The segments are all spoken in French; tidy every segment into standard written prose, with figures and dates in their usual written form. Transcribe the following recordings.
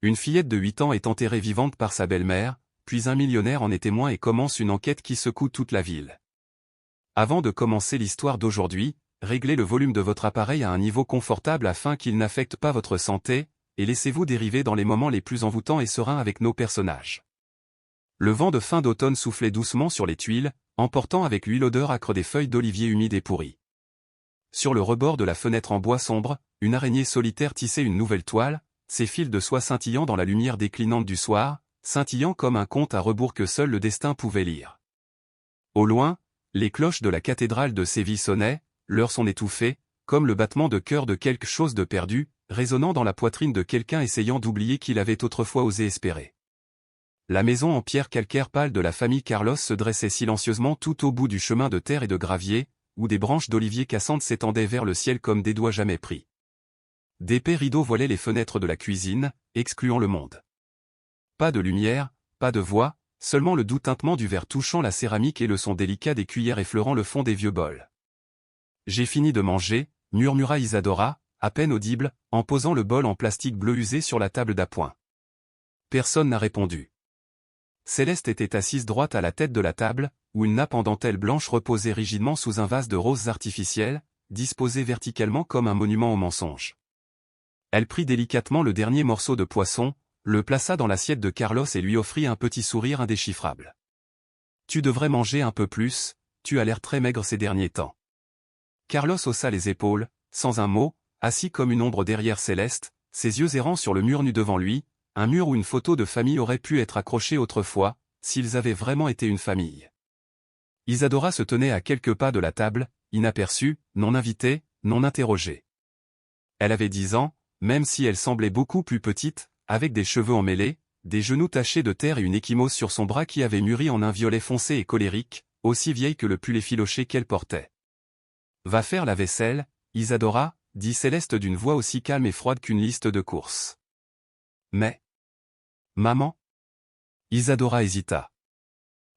Une fillette de 8 ans est enterrée vivante par sa belle-mère, puis un millionnaire en est témoin et commence une enquête qui secoue toute la ville. Avant de commencer l'histoire d'aujourd'hui, réglez le volume de votre appareil à un niveau confortable afin qu'il n'affecte pas votre santé, et laissez-vous dériver dans les moments les plus envoûtants et sereins avec nos personnages. Le vent de fin d'automne soufflait doucement sur les tuiles, emportant avec lui l'odeur âcre des feuilles d'olivier humides et pourries. Sur le rebord de la fenêtre en bois sombre, une araignée solitaire tissait une nouvelle toile, ses fils de soie scintillant dans la lumière déclinante du soir, scintillant comme un conte à rebours que seul le destin pouvait lire. Au loin, les cloches de la cathédrale de Séville sonnaient, leur son étouffé, comme le battement de cœur de quelque chose de perdu, résonnant dans la poitrine de quelqu'un essayant d'oublier qu'il avait autrefois osé espérer. La maison en pierre calcaire pâle de la famille Carlos se dressait silencieusement tout au bout du chemin de terre et de gravier, où des branches d'olivier cassantes s'étendaient vers le ciel comme des doigts jamais pris. D'épais rideaux voilaient les fenêtres de la cuisine, excluant le monde. Pas de lumière, pas de voix, seulement le doux tintement du verre touchant la céramique et le son délicat des cuillères effleurant le fond des vieux bols. « J'ai fini de manger », murmura Isadora, à peine audible, en posant le bol en plastique bleu usé sur la table d'appoint. Personne n'a répondu. Céleste était assise droite à la tête de la table, où une nappe en dentelle blanche reposait rigidement sous un vase de roses artificielles, disposé verticalement comme un monument au mensonge. Elle prit délicatement le dernier morceau de poisson, le plaça dans l'assiette de Carlos et lui offrit un petit sourire indéchiffrable. « Tu devrais manger un peu plus, tu as l'air très maigre ces derniers temps. » Carlos haussa les épaules, sans un mot, assis comme une ombre derrière Céleste, ses yeux errant sur le mur nu devant lui, un mur où une photo de famille aurait pu être accrochée autrefois, s'ils avaient vraiment été une famille. Isadora se tenait à quelques pas de la table, inaperçue, non invitée, non interrogée. Elle avait 10 ans, même si elle semblait beaucoup plus petite, avec des cheveux emmêlés, des genoux tachés de terre et une échymose sur son bras qui avait mûri en un violet foncé et colérique, aussi vieille que le pull effiloché qu'elle portait. « Va faire la vaisselle, Isadora », dit Céleste d'une voix aussi calme et froide qu'une liste de courses. « Mais... maman ?» Isadora hésita.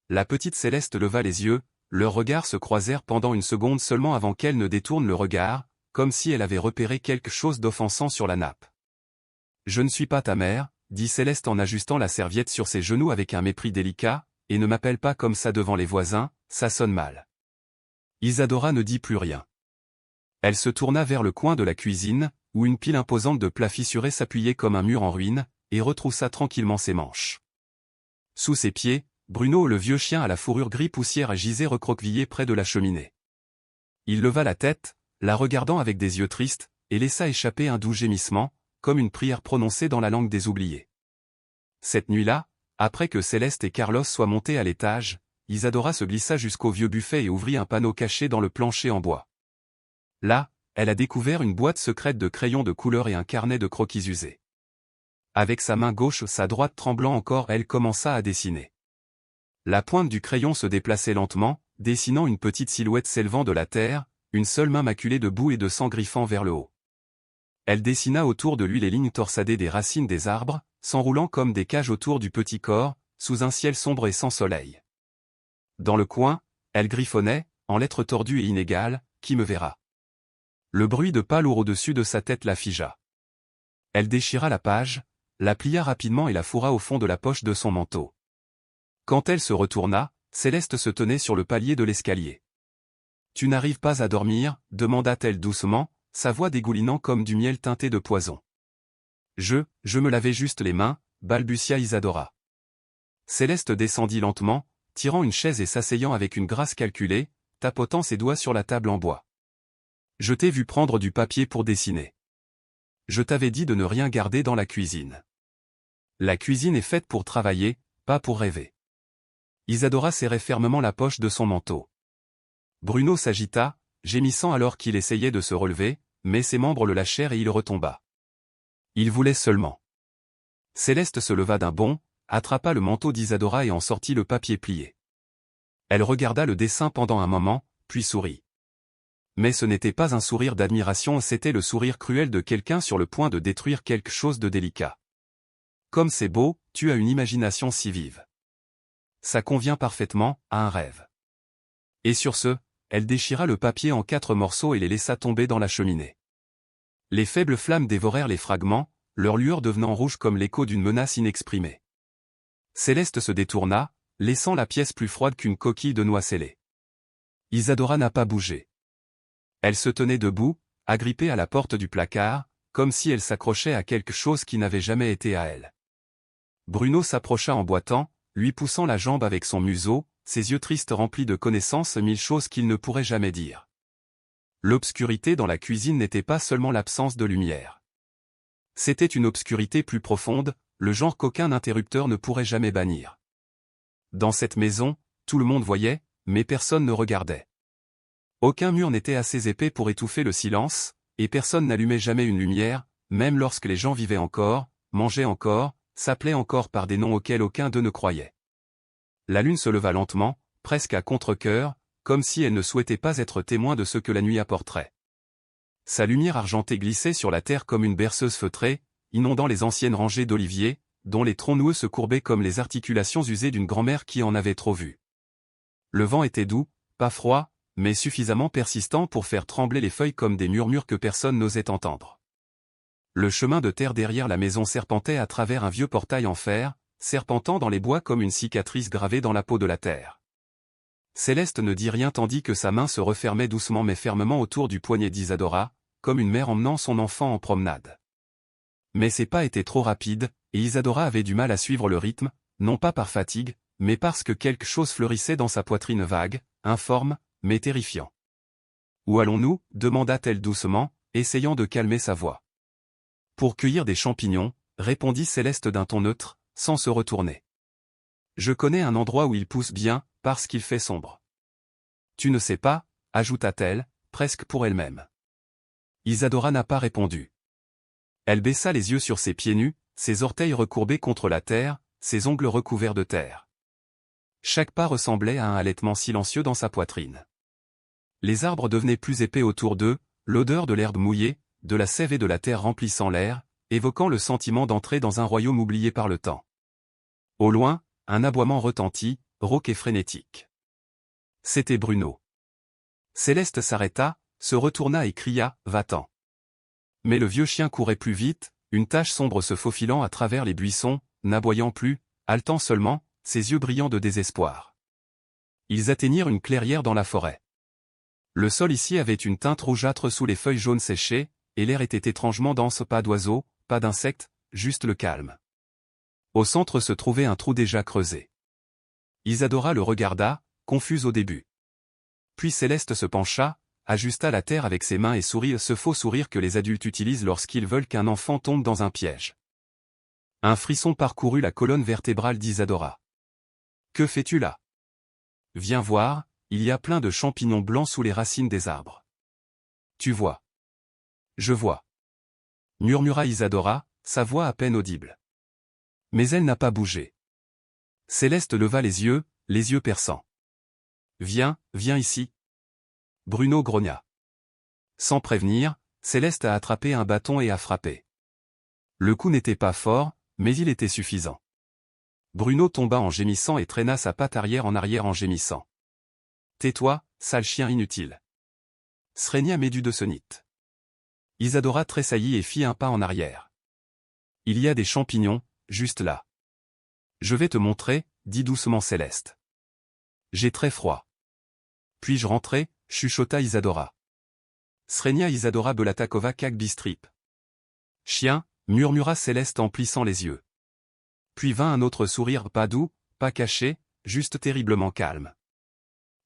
La petite Céleste leva les yeux, leurs regards se croisèrent pendant une seconde seulement avant qu'elle ne détourne le regard, comme si elle avait repéré quelque chose d'offensant sur la nappe. « Je ne suis pas ta mère, » dit Céleste en ajustant la serviette sur ses genoux avec un mépris délicat, « et ne m'appelle pas comme ça devant les voisins, ça sonne mal. » Isadora ne dit plus rien. Elle se tourna vers le coin de la cuisine, où une pile imposante de plats fissurés s'appuyait comme un mur en ruine, et retroussa tranquillement ses manches. Sous ses pieds, Bruno le vieux chien à la fourrure gris poussière gisait recroquevillé près de la cheminée. Il leva la tête, la regardant avec des yeux tristes, et laissa échapper un doux gémissement, comme une prière prononcée dans la langue des oubliés. Cette nuit-là, après que Céleste et Carlos soient montés à l'étage, Isadora se glissa jusqu'au vieux buffet et ouvrit un panneau caché dans le plancher en bois. Là, elle a découvert une boîte secrète de crayons de couleur et un carnet de croquis usés. Avec sa main gauche, sa droite tremblant encore, elle commença à dessiner. La pointe du crayon se déplaçait lentement, dessinant une petite silhouette s'élevant de la terre, une seule main maculée de boue et de sang griffant vers le haut. Elle dessina autour de lui les lignes torsadées des racines des arbres, s'enroulant comme des cages autour du petit corps, sous un ciel sombre et sans soleil. Dans le coin, elle griffonnait, en lettres tordues et inégales, « Qui me verra ?» Le bruit de pas lourd au-dessus de sa tête la figea. Elle déchira la page, la plia rapidement et la fourra au fond de la poche de son manteau. Quand elle se retourna, Céleste se tenait sur le palier de l'escalier. « Tu n'arrives pas à dormir ?» demanda-t-elle doucement, sa voix dégoulinant comme du miel teinté de poison. « Je me lavais juste les mains » balbutia Isadora. Céleste descendit lentement, tirant une chaise et s'asseyant avec une grâce calculée, tapotant ses doigts sur la table en bois. « Je t'ai vu prendre du papier pour dessiner. Je t'avais dit de ne rien garder dans la cuisine. La cuisine est faite pour travailler, pas pour rêver. » Isadora serrait fermement la poche de son manteau. Bruno s'agita, gémissant alors qu'il essayait de se relever, mais ses membres le lâchèrent et il retomba. Il voulait seulement. Céleste se leva d'un bond, attrapa le manteau d'Isadora et en sortit le papier plié. Elle regarda le dessin pendant un moment, puis sourit. Mais ce n'était pas un sourire d'admiration, c'était le sourire cruel de quelqu'un sur le point de détruire quelque chose de délicat. Comme c'est beau, tu as une imagination si vive. Ça convient parfaitement à un rêve. Et sur ce, elle déchira le papier en 4 morceaux et les laissa tomber dans la cheminée. Les faibles flammes dévorèrent les fragments, leur lueur devenant rouge comme l'écho d'une menace inexprimée. Céleste se détourna, laissant la pièce plus froide qu'une coquille de noix scellée. Isadora n'a pas bougé. Elle se tenait debout, agrippée à la porte du placard, comme si elle s'accrochait à quelque chose qui n'avait jamais été à elle. Bruno s'approcha en boitant, lui poussant la jambe avec son museau, ses yeux tristes remplis de connaissances mille choses qu'il ne pourrait jamais dire. L'obscurité dans la cuisine n'était pas seulement l'absence de lumière. C'était une obscurité plus profonde, le genre qu'aucun interrupteur ne pourrait jamais bannir. Dans cette maison, tout le monde voyait, mais personne ne regardait. Aucun mur n'était assez épais pour étouffer le silence, et personne n'allumait jamais une lumière, même lorsque les gens vivaient encore, mangeaient encore, s'appelaient encore par des noms auxquels aucun d'eux ne croyait. La lune se leva lentement, presque à contre-cœur, comme si elle ne souhaitait pas être témoin de ce que la nuit apporterait. Sa lumière argentée glissait sur la terre comme une berceuse feutrée, inondant les anciennes rangées d'oliviers, dont les troncs noueux se courbaient comme les articulations usées d'une grand-mère qui en avait trop vu. Le vent était doux, pas froid, mais suffisamment persistant pour faire trembler les feuilles comme des murmures que personne n'osait entendre. Le chemin de terre derrière la maison serpentait à travers un vieux portail en fer, serpentant dans les bois comme une cicatrice gravée dans la peau de la terre. Céleste ne dit rien tandis que sa main se refermait doucement mais fermement autour du poignet d'Isadora, comme une mère emmenant son enfant en promenade. Mais ses pas étaient trop rapides, et Isadora avait du mal à suivre le rythme, non pas par fatigue, mais parce que quelque chose fleurissait dans sa poitrine vague, informe, mais terrifiant. « Où allons-nous » demanda-t-elle doucement, essayant de calmer sa voix. « Pour cueillir des champignons » répondit Céleste d'un ton neutre, sans se retourner. « Je connais un endroit où ils poussent bien, parce qu'il fait sombre. »« Tu ne sais pas » ajouta-t-elle, presque pour elle-même. Isadora n'a pas répondu. Elle baissa les yeux sur ses pieds nus, ses orteils recourbés contre la terre, ses ongles recouverts de terre. Chaque pas ressemblait à un halètement silencieux dans sa poitrine. Les arbres devenaient plus épais autour d'eux, l'odeur de l'herbe mouillée, de la sève et de la terre remplissant l'air, évoquant le sentiment d'entrer dans un royaume oublié par le temps. Au loin, un aboiement retentit, rauque et frénétique. C'était Bruno. Céleste s'arrêta, se retourna et cria « Va-t'en !» Mais le vieux chien courait plus vite, une tache sombre se faufilant à travers les buissons, n'aboyant plus, haletant seulement, ses yeux brillants de désespoir. Ils atteignirent une clairière dans la forêt. Le sol ici avait une teinte rougeâtre sous les feuilles jaunes séchées, et l'air était étrangement dense, pas d'oiseaux, pas d'insectes, juste le calme. Au centre se trouvait un trou déjà creusé. Isadora le regarda, confuse au début. Puis Céleste se pencha, ajusta la terre avec ses mains et sourit ce faux sourire que les adultes utilisent lorsqu'ils veulent qu'un enfant tombe dans un piège. Un frisson parcourut la colonne vertébrale d'Isadora. « Que fais-tu là ? Viens voir, il y a plein de champignons blancs sous les racines des arbres. »« Tu vois. »« Je vois. » murmura Isadora, sa voix à peine audible. Mais elle n'a pas bougé. Céleste leva les yeux perçants. « Viens, viens ici. » Bruno grogna. Sans prévenir, Céleste a attrapé un bâton et a frappé. Le coup n'était pas fort, mais il était suffisant. Bruno tomba en gémissant et traîna sa patte arrière en gémissant. « Tais-toi, sale chien inutile. » Srenia Médu de Sonite. Isadora tressaillit et fit un pas en arrière. « Il y a des champignons, juste là. »« Je vais te montrer, » dit doucement Céleste. « J'ai très froid. »« Puis-je rentrer ?» chuchota Isadora. Srenia Isadora Belatakova Kak Bistrip. « Chien » murmura Céleste en plissant les yeux. Puis vint un autre sourire pas doux, pas caché, juste terriblement calme.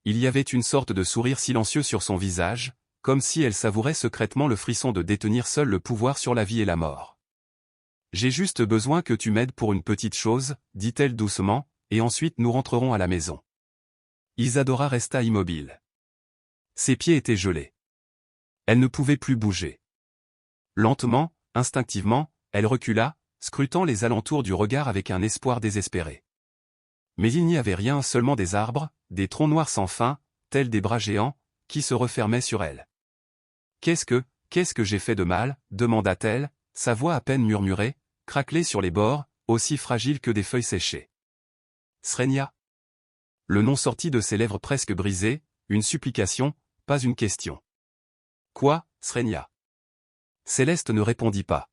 Il y avait une sorte de sourire silencieux sur son visage, comme si elle savourait secrètement le frisson de détenir seule le pouvoir sur la vie et la mort. « J'ai juste besoin que tu m'aides pour une petite chose, » dit-elle doucement, « et ensuite nous rentrerons à la maison. » Isadora resta immobile. Ses pieds étaient gelés. Elle ne pouvait plus bouger. Lentement, instinctivement, elle recula, scrutant les alentours du regard avec un espoir désespéré. Mais il n'y avait rien, seulement des arbres, des troncs noirs sans fin, tels des bras géants, qui se refermaient sur elle. « Qu'est-ce que j'ai fait de mal ?» demanda-t-elle, sa voix à peine murmurée, craquelée sur les bords, aussi fragile que des feuilles séchées. « Srenia ?» Le nom sortit de ses lèvres presque brisées, une supplication, pas une question. « Quoi, Srenia ?» Céleste ne répondit pas.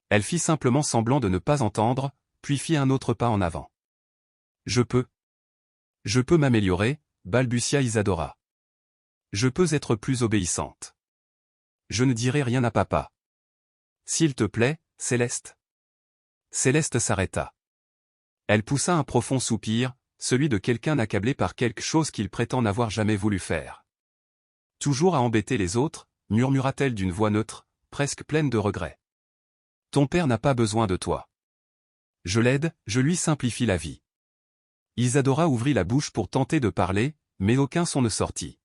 Elle fit simplement semblant de ne pas entendre, puis fit un autre pas en avant. Je peux m'améliorer, balbutia Isadora. Je peux être plus obéissante. Je ne dirai rien à papa. S'il te plaît, Céleste. Céleste s'arrêta. Elle poussa un profond soupir, celui de quelqu'un accablé par quelque chose qu'il prétend n'avoir jamais voulu faire. Toujours à embêter les autres, murmura-t-elle d'une voix neutre, presque pleine de regret. Ton père n'a pas besoin de toi. Je l'aide, je lui simplifie la vie. Isadora ouvrit la bouche pour tenter de parler, mais aucun son ne sortit.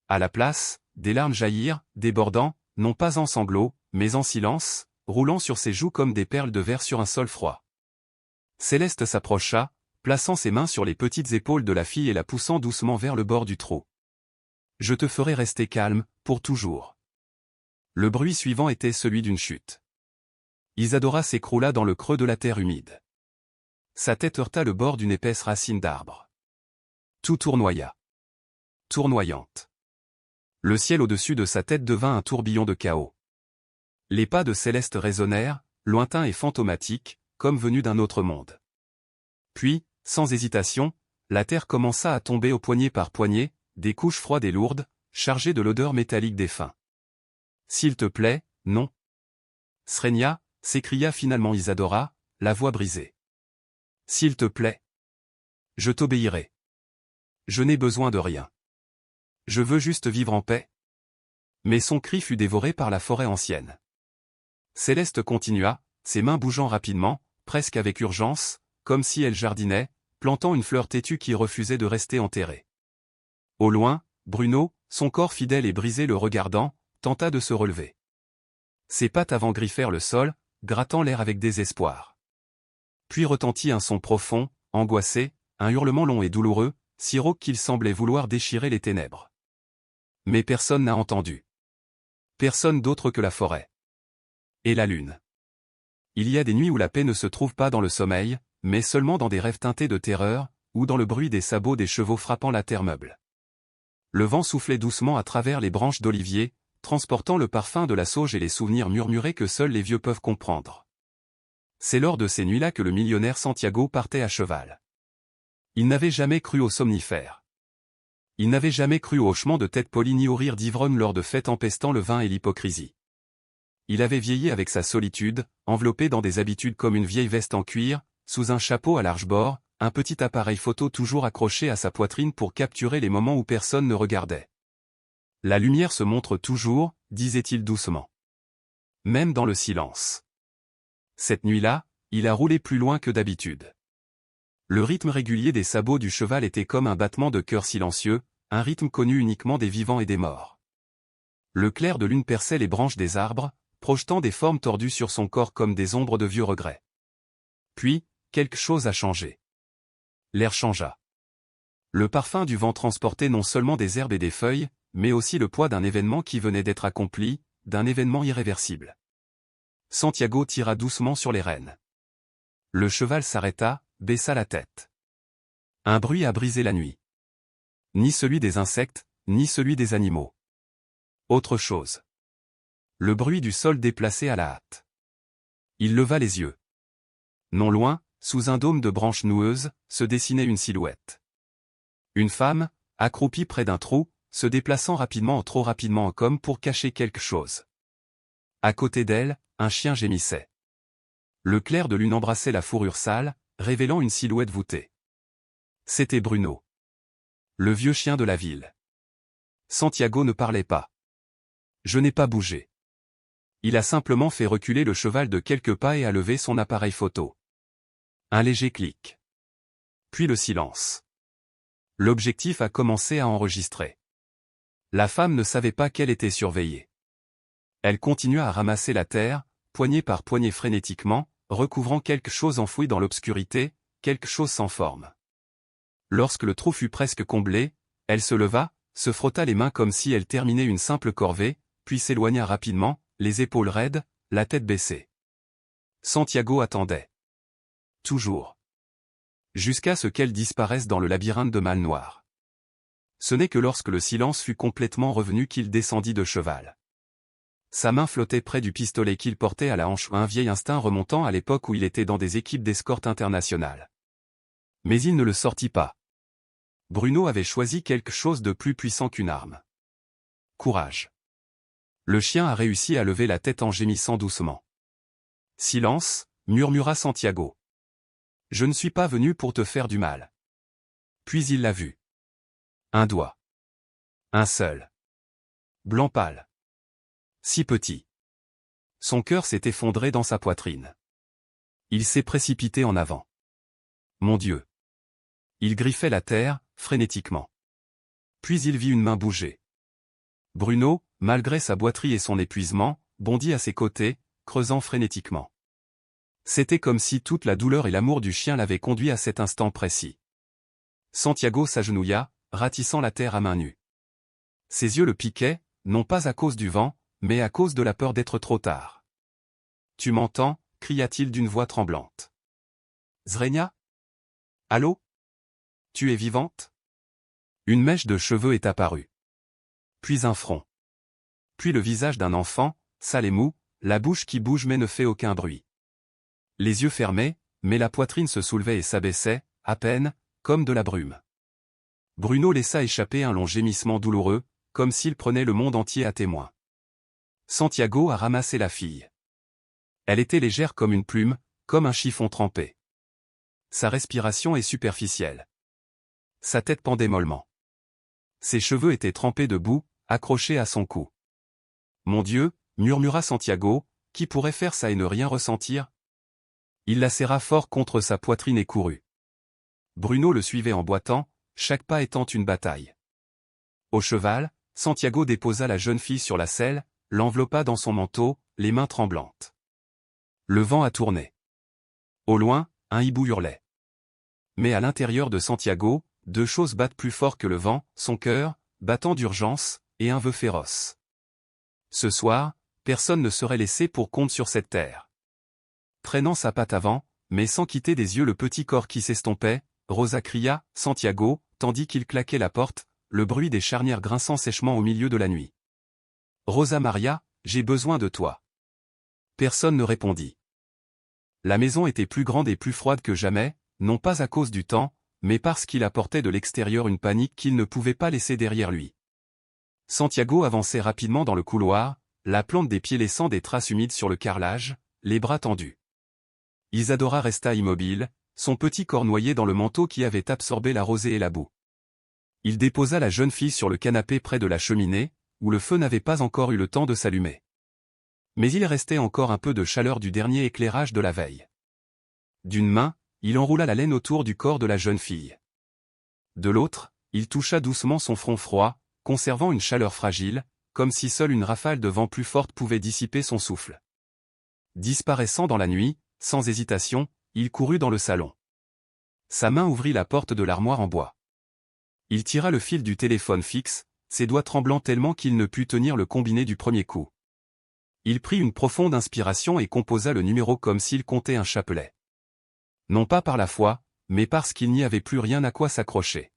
À la place, des larmes jaillirent, débordant, non pas en sanglots, mais en silence, roulant sur ses joues comme des perles de verre sur un sol froid. Céleste s'approcha, plaçant ses mains sur les petites épaules de la fille et la poussant doucement vers le bord du trou. Je te ferai rester calme, pour toujours. Le bruit suivant était celui d'une chute. Isadora s'écroula dans le creux de la terre humide. Sa tête heurta le bord d'une épaisse racine d'arbre. Tout tournoya. Tournoyante. Le ciel au-dessus de sa tête devint un tourbillon de chaos. Les pas de Céleste résonnèrent, lointains et fantomatiques, comme venus d'un autre monde. Puis, sans hésitation, la terre commença à tomber au poignet par poignée, des couches froides et lourdes, chargées de l'odeur métallique défunt. S'il te plaît, non. Srenia, s'écria finalement Isadora, la voix brisée. S'il te plaît. Je t'obéirai. Je n'ai besoin de rien. Je veux juste vivre en paix. Mais son cri fut dévoré par la forêt ancienne. Céleste continua, ses mains bougeant rapidement, presque avec urgence, comme si elle jardinait, plantant une fleur têtue qui refusait de rester enterrée. Au loin, Bruno, son corps fidèle et brisé le regardant, tenta de se relever. Ses pattes avant griffèrent le sol, grattant l'air avec désespoir. Puis retentit un son profond, angoissé, un hurlement long et douloureux, si rauque qu'il semblait vouloir déchirer les ténèbres. Mais personne n'a entendu. Personne d'autre que la forêt. Et la lune. Il y a des nuits où la paix ne se trouve pas dans le sommeil, mais seulement dans des rêves teintés de terreur, ou dans le bruit des sabots des chevaux frappant la terre meuble. Le vent soufflait doucement à travers les branches d'olivier, transportant le parfum de la sauge et les souvenirs murmurés que seuls les vieux peuvent comprendre. C'est lors de ces nuits-là que le millionnaire Santiago partait à cheval. Il n'avait jamais cru aux somnifères. Il n'avait jamais cru au hochement de tête polie ni au rire d'ivrogne lors de fêtes empestant le vin et l'hypocrisie. Il avait vieilli avec sa solitude, enveloppé dans des habitudes comme une vieille veste en cuir, sous un chapeau à large bord, un petit appareil photo toujours accroché à sa poitrine pour capturer les moments où personne ne regardait. La lumière se montre toujours, disait-il doucement. Même dans le silence. Cette nuit-là, il a roulé plus loin que d'habitude. Le rythme régulier des sabots du cheval était comme un battement de cœur silencieux, un rythme connu uniquement des vivants et des morts. Le clair de lune perçait les branches des arbres, projetant des formes tordues sur son corps comme des ombres de vieux regrets. Puis, quelque chose a changé. L'air changea. Le parfum du vent transportait non seulement des herbes et des feuilles, mais aussi le poids d'un événement qui venait d'être accompli, d'un événement irréversible. Santiago tira doucement sur les rênes. Le cheval s'arrêta, baissa la tête. Un bruit a brisé la nuit. Ni celui des insectes, ni celui des animaux. Autre chose. Le bruit du sol déplacé à la hâte. Il leva les yeux. Non loin, sous un dôme de branches noueuses, se dessinait une silhouette. Une femme, accroupie près d'un trou, se déplaçant rapidement trop rapidement comme pour cacher quelque chose. À côté d'elle, un chien gémissait. Le clair de lune embrassait la fourrure sale, révélant une silhouette voûtée. C'était Bruno. Le vieux chien de la ville. Santiago ne parlait pas. Je n'ai pas bougé. Il a simplement fait reculer le cheval de quelques pas et a levé son appareil photo. Un léger clic. Puis le silence. L'objectif a commencé à enregistrer. La femme ne savait pas qu'elle était surveillée. Elle continua à ramasser la terre, poignée par poignée frénétiquement, recouvrant quelque chose enfoui dans l'obscurité, quelque chose sans forme. Lorsque le trou fut presque comblé, elle se leva, se frotta les mains comme si elle terminait une simple corvée, puis s'éloigna rapidement, les épaules raides, la tête baissée. Santiago attendait. Toujours. Jusqu'à ce qu'elle disparaisse dans le labyrinthe de mal noir. Ce n'est que lorsque le silence fut complètement revenu qu'il descendit de cheval. Sa main flottait près du pistolet qu'il portait à la hanche, un vieil instinct remontant à l'époque où il était dans des équipes d'escorte internationales. Mais il ne le sortit pas. Bruno avait choisi quelque chose de plus puissant qu'une arme. Courage. Le chien a réussi à lever la tête en gémissant doucement. Silence, murmura Santiago. Je ne suis pas venu pour te faire du mal. Puis il l'a vu. Un doigt. Un seul. Blanc pâle. Si petit. Son cœur s'est effondré dans sa poitrine. Il s'est précipité en avant. Mon Dieu. Il griffait la terre, frénétiquement. Puis il vit une main bouger. Bruno, malgré sa boiterie et son épuisement, bondit à ses côtés, creusant frénétiquement. C'était comme si toute la douleur et l'amour du chien l'avaient conduit à cet instant précis. Santiago s'agenouilla, ratissant la terre à main nue. Ses yeux le piquaient, non pas à cause du vent, mais à cause de la peur d'être trop tard. « Tu m'entends » cria-t-il d'une voix tremblante. « Zrenia ? Allô ? Tu es vivante ? » Une mèche de cheveux est apparue. Puis un front. Puis le visage d'un enfant, sale et mou, la bouche qui bouge mais ne fait aucun bruit. Les yeux fermés, mais la poitrine se soulevait et s'abaissait, à peine, comme de la brume. Bruno laissa échapper un long gémissement douloureux, comme s'il prenait le monde entier à témoin. Santiago a ramassé la fille. Elle était légère comme une plume, comme un chiffon trempé. Sa respiration est superficielle. Sa tête pendait mollement. Ses cheveux étaient trempés de boue, accrochés à son cou. « Mon Dieu » murmura Santiago, qui pourrait faire ça et ne rien ressentir? Il la serra fort contre sa poitrine et courut. Bruno le suivait en boitant, chaque pas étant une bataille. Au cheval, Santiago déposa la jeune fille sur la selle, l'enveloppa dans son manteau, les mains tremblantes. Le vent a tourné. Au loin, un hibou hurlait. Mais à l'intérieur de Santiago, deux choses battent plus fort que le vent, son cœur, battant d'urgence, et un vœu féroce. Ce soir, personne ne serait laissé pour compte sur cette terre. Traînant sa patte avant, mais sans quitter des yeux le petit corps qui s'estompait, Rosa cria « Santiago », tandis qu'il claquait la porte, le bruit des charnières grinçant sèchement au milieu de la nuit. « Rosa Maria, j'ai besoin de toi. » Personne ne répondit. La maison était plus grande et plus froide que jamais, non pas à cause du temps, mais parce qu'il apportait de l'extérieur une panique qu'il ne pouvait pas laisser derrière lui. Santiago avançait rapidement dans le couloir, la plante des pieds laissant des traces humides sur le carrelage, les bras tendus. Isadora resta immobile, son petit corps noyé dans le manteau qui avait absorbé la rosée et la boue. Il déposa la jeune fille sur le canapé près de la cheminée, où le feu n'avait pas encore eu le temps de s'allumer. Mais il restait encore un peu de chaleur du dernier éclairage de la veille. D'une main, il enroula la laine autour du corps de la jeune fille. De l'autre, il toucha doucement son front froid, conservant une chaleur fragile, comme si seule une rafale de vent plus forte pouvait dissiper son souffle. Disparaissant dans la nuit, sans hésitation, il courut dans le salon. Sa main ouvrit la porte de l'armoire en bois. Il tira le fil du téléphone fixe, ses doigts tremblant tellement qu'il ne put tenir le combiné du premier coup. Il prit une profonde inspiration et composa le numéro comme s'il comptait un chapelet. Non pas par la foi, mais parce qu'il n'y avait plus rien à quoi s'accrocher.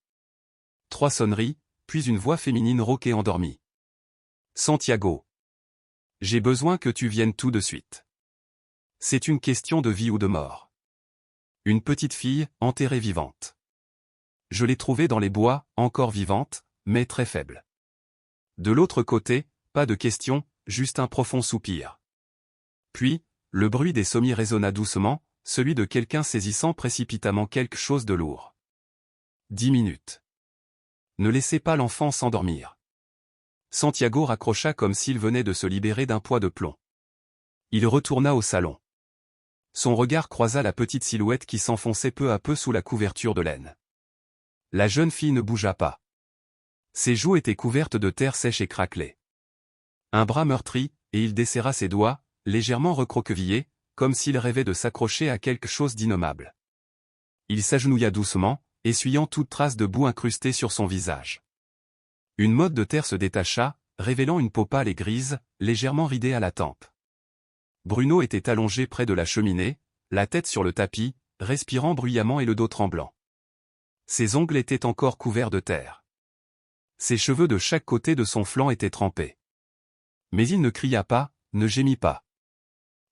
3 sonneries, puis une voix féminine rauque et endormie. « Santiago. J'ai besoin que tu viennes tout de suite. C'est une question de vie ou de mort. Une petite fille, enterrée vivante. Je l'ai trouvée dans les bois, encore vivante, mais très faible. » De l'autre côté, pas de question, juste un profond soupir. Puis, le bruit des sommiers résonna doucement, celui de quelqu'un saisissant précipitamment quelque chose de lourd. 10 minutes. Ne laissez pas l'enfant s'endormir. Santiago raccrocha comme s'il venait de se libérer d'un poids de plomb. Il retourna au salon. Son regard croisa la petite silhouette qui s'enfonçait peu à peu sous la couverture de laine. La jeune fille ne bougea pas. Ses joues étaient couvertes de terre sèche et craquelée. Un bras meurtri, et il desserra ses doigts, légèrement recroquevillés, comme s'il rêvait de s'accrocher à quelque chose d'innommable. Il s'agenouilla doucement, essuyant toute trace de boue incrustée sur son visage. Une motte de terre se détacha, révélant une peau pâle et grise, légèrement ridée à la tempe. Bruno était allongé près de la cheminée, la tête sur le tapis, respirant bruyamment et le dos tremblant. Ses ongles étaient encore couverts de terre. Ses cheveux de chaque côté de son flanc étaient trempés. Mais il ne cria pas, ne gémit pas.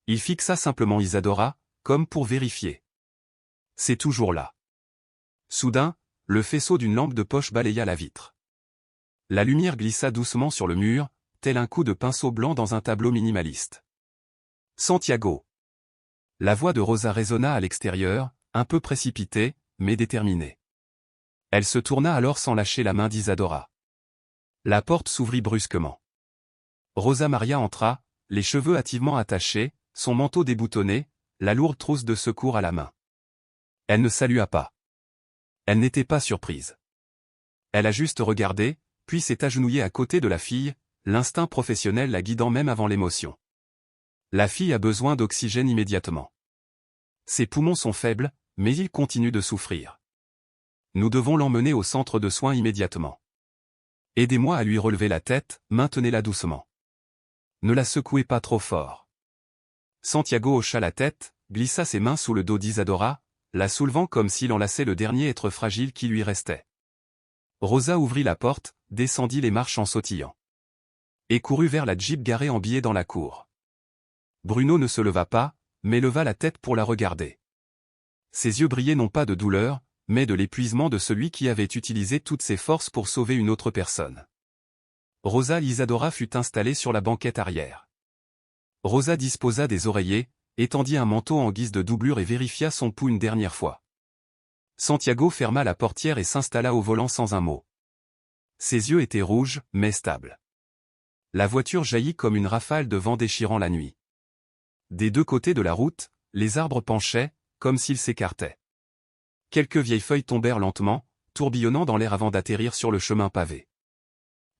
Il fixa simplement Isadora, comme pour vérifier. C'est toujours là. Soudain, le faisceau d'une lampe de poche balaya la vitre. La lumière glissa doucement sur le mur, tel un coup de pinceau blanc dans un tableau minimaliste. Santiago. La voix de Rosa résonna à l'extérieur, un peu précipitée, mais déterminée. Elle se tourna alors sans lâcher la main d'Isadora. La porte s'ouvrit brusquement. Rosa Maria entra, les cheveux hâtivement attachés, son manteau déboutonné, la lourde trousse de secours à la main. Elle ne salua pas. Elle n'était pas surprise. Elle a juste regardé, puis s'est agenouillée à côté de la fille, l'instinct professionnel la guidant même avant l'émotion. La fille a besoin d'oxygène immédiatement. Ses poumons sont faibles, mais il continue de souffrir. Nous devons l'emmener au centre de soins immédiatement. Aidez-moi à lui relever la tête, maintenez-la doucement. Ne la secouez pas trop fort. Santiago hocha la tête, glissa ses mains sous le dos d'Isadora, la soulevant comme s'il enlaçait le dernier être fragile qui lui restait. Rosa ouvrit la porte, descendit les marches en sautillant. Et courut vers la Jeep garée en biais dans la cour. Bruno ne se leva pas, mais leva la tête pour la regarder. Ses yeux brillaient non pas de douleur, mais de l'épuisement de celui qui avait utilisé toutes ses forces pour sauver une autre personne. Rosa Isadora fut installée sur la banquette arrière. Rosa disposa des oreillers, étendit un manteau en guise de doublure et vérifia son pouls une dernière fois. Santiago ferma la portière et s'installa au volant sans un mot. Ses yeux étaient rouges, mais stables. La voiture jaillit comme une rafale de vent déchirant la nuit. Des deux côtés de la route, les arbres penchaient, comme s'ils s'écartaient. Quelques vieilles feuilles tombèrent lentement, tourbillonnant dans l'air avant d'atterrir sur le chemin pavé.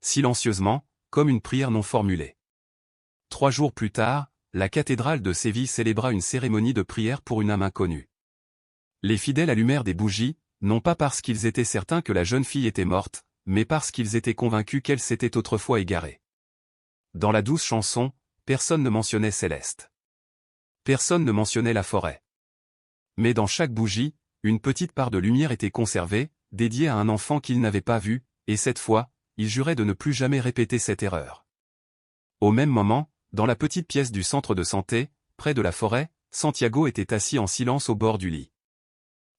Silencieusement, comme une prière non formulée. 3 jours plus tard, la cathédrale de Séville célébra une cérémonie de prière pour une âme inconnue. Les fidèles allumèrent des bougies, non pas parce qu'ils étaient certains que la jeune fille était morte, mais parce qu'ils étaient convaincus qu'elle s'était autrefois égarée. Dans la douce chanson, personne ne mentionnait Céleste. Personne ne mentionnait la forêt. Mais dans chaque bougie, une petite part de lumière était conservée, dédiée à un enfant qu'il n'avait pas vu, et cette fois, il jurait de ne plus jamais répéter cette erreur. Au même moment, dans la petite pièce du centre de santé, près de la forêt, Santiago était assis en silence au bord du lit.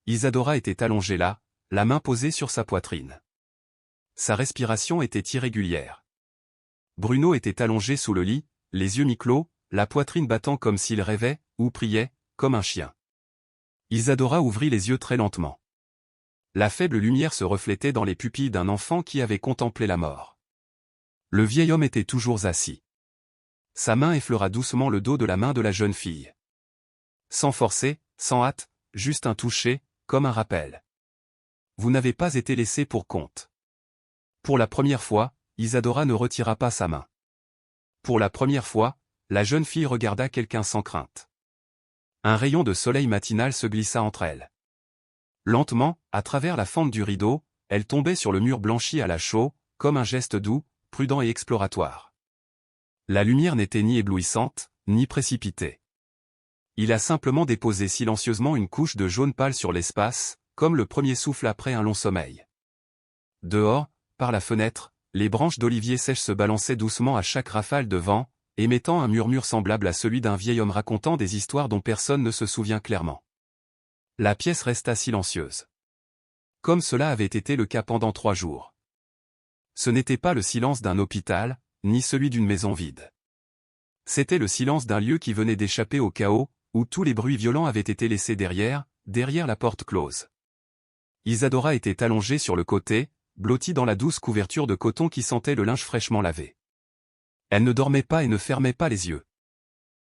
Isadora était allongée là, la main posée sur sa poitrine. Sa respiration était irrégulière. Bruno était allongé sous le lit, les yeux mi-clos, la poitrine battant comme s'il rêvait, ou priait, comme un chien. Isadora ouvrit les yeux très lentement. La faible lumière se reflétait dans les pupilles d'un enfant qui avait contemplé la mort. Le vieil homme était toujours assis. Sa main effleura doucement le dos de la main de la jeune fille. Sans forcer, sans hâte, juste un toucher, comme un rappel. Vous n'avez pas été laissé pour compte. Pour la première fois, Isadora ne retira pas sa main. Pour la première fois, la jeune fille regarda quelqu'un sans crainte. Un rayon de soleil matinal se glissa entre elles. Lentement, à travers la fente du rideau, elle tombait sur le mur blanchi à la chaux, comme un geste doux, prudent et exploratoire. La lumière n'était ni éblouissante, ni précipitée. Il a simplement déposé silencieusement une couche de jaune pâle sur l'espace, comme le premier souffle après un long sommeil. Dehors, par la fenêtre, les branches d'olivier sèches se balançaient doucement à chaque rafale de vent, émettant un murmure semblable à celui d'un vieil homme racontant des histoires dont personne ne se souvient clairement. La pièce resta silencieuse. Comme cela avait été le cas pendant 3 jours. Ce n'était pas le silence d'un hôpital, ni celui d'une maison vide. C'était le silence d'un lieu qui venait d'échapper au chaos, où tous les bruits violents avaient été laissés derrière la porte close. Isadora était allongée sur le côté, blottie dans la douce couverture de coton qui sentait le linge fraîchement lavé. Elle ne dormait pas et ne fermait pas les yeux.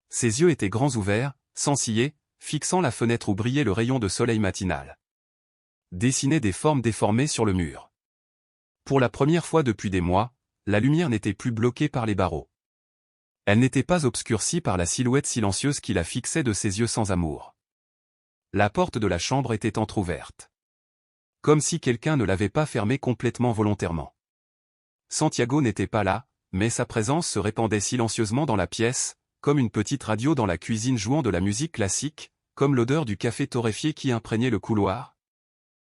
Ses yeux étaient grands ouverts, sans ciller, fixant la fenêtre où brillait le rayon de soleil matinal. Dessinaient des formes déformées sur le mur. Pour la première fois depuis des mois, la lumière n'était plus bloquée par les barreaux. Elle n'était pas obscurcie par la silhouette silencieuse qui la fixait de ses yeux sans amour. La porte de la chambre était entr'ouverte. Comme si quelqu'un ne l'avait pas fermée complètement volontairement. Santiago n'était pas là, mais sa présence se répandait silencieusement dans la pièce, comme une petite radio dans la cuisine jouant de la musique classique, comme l'odeur du café torréfié qui imprégnait le couloir.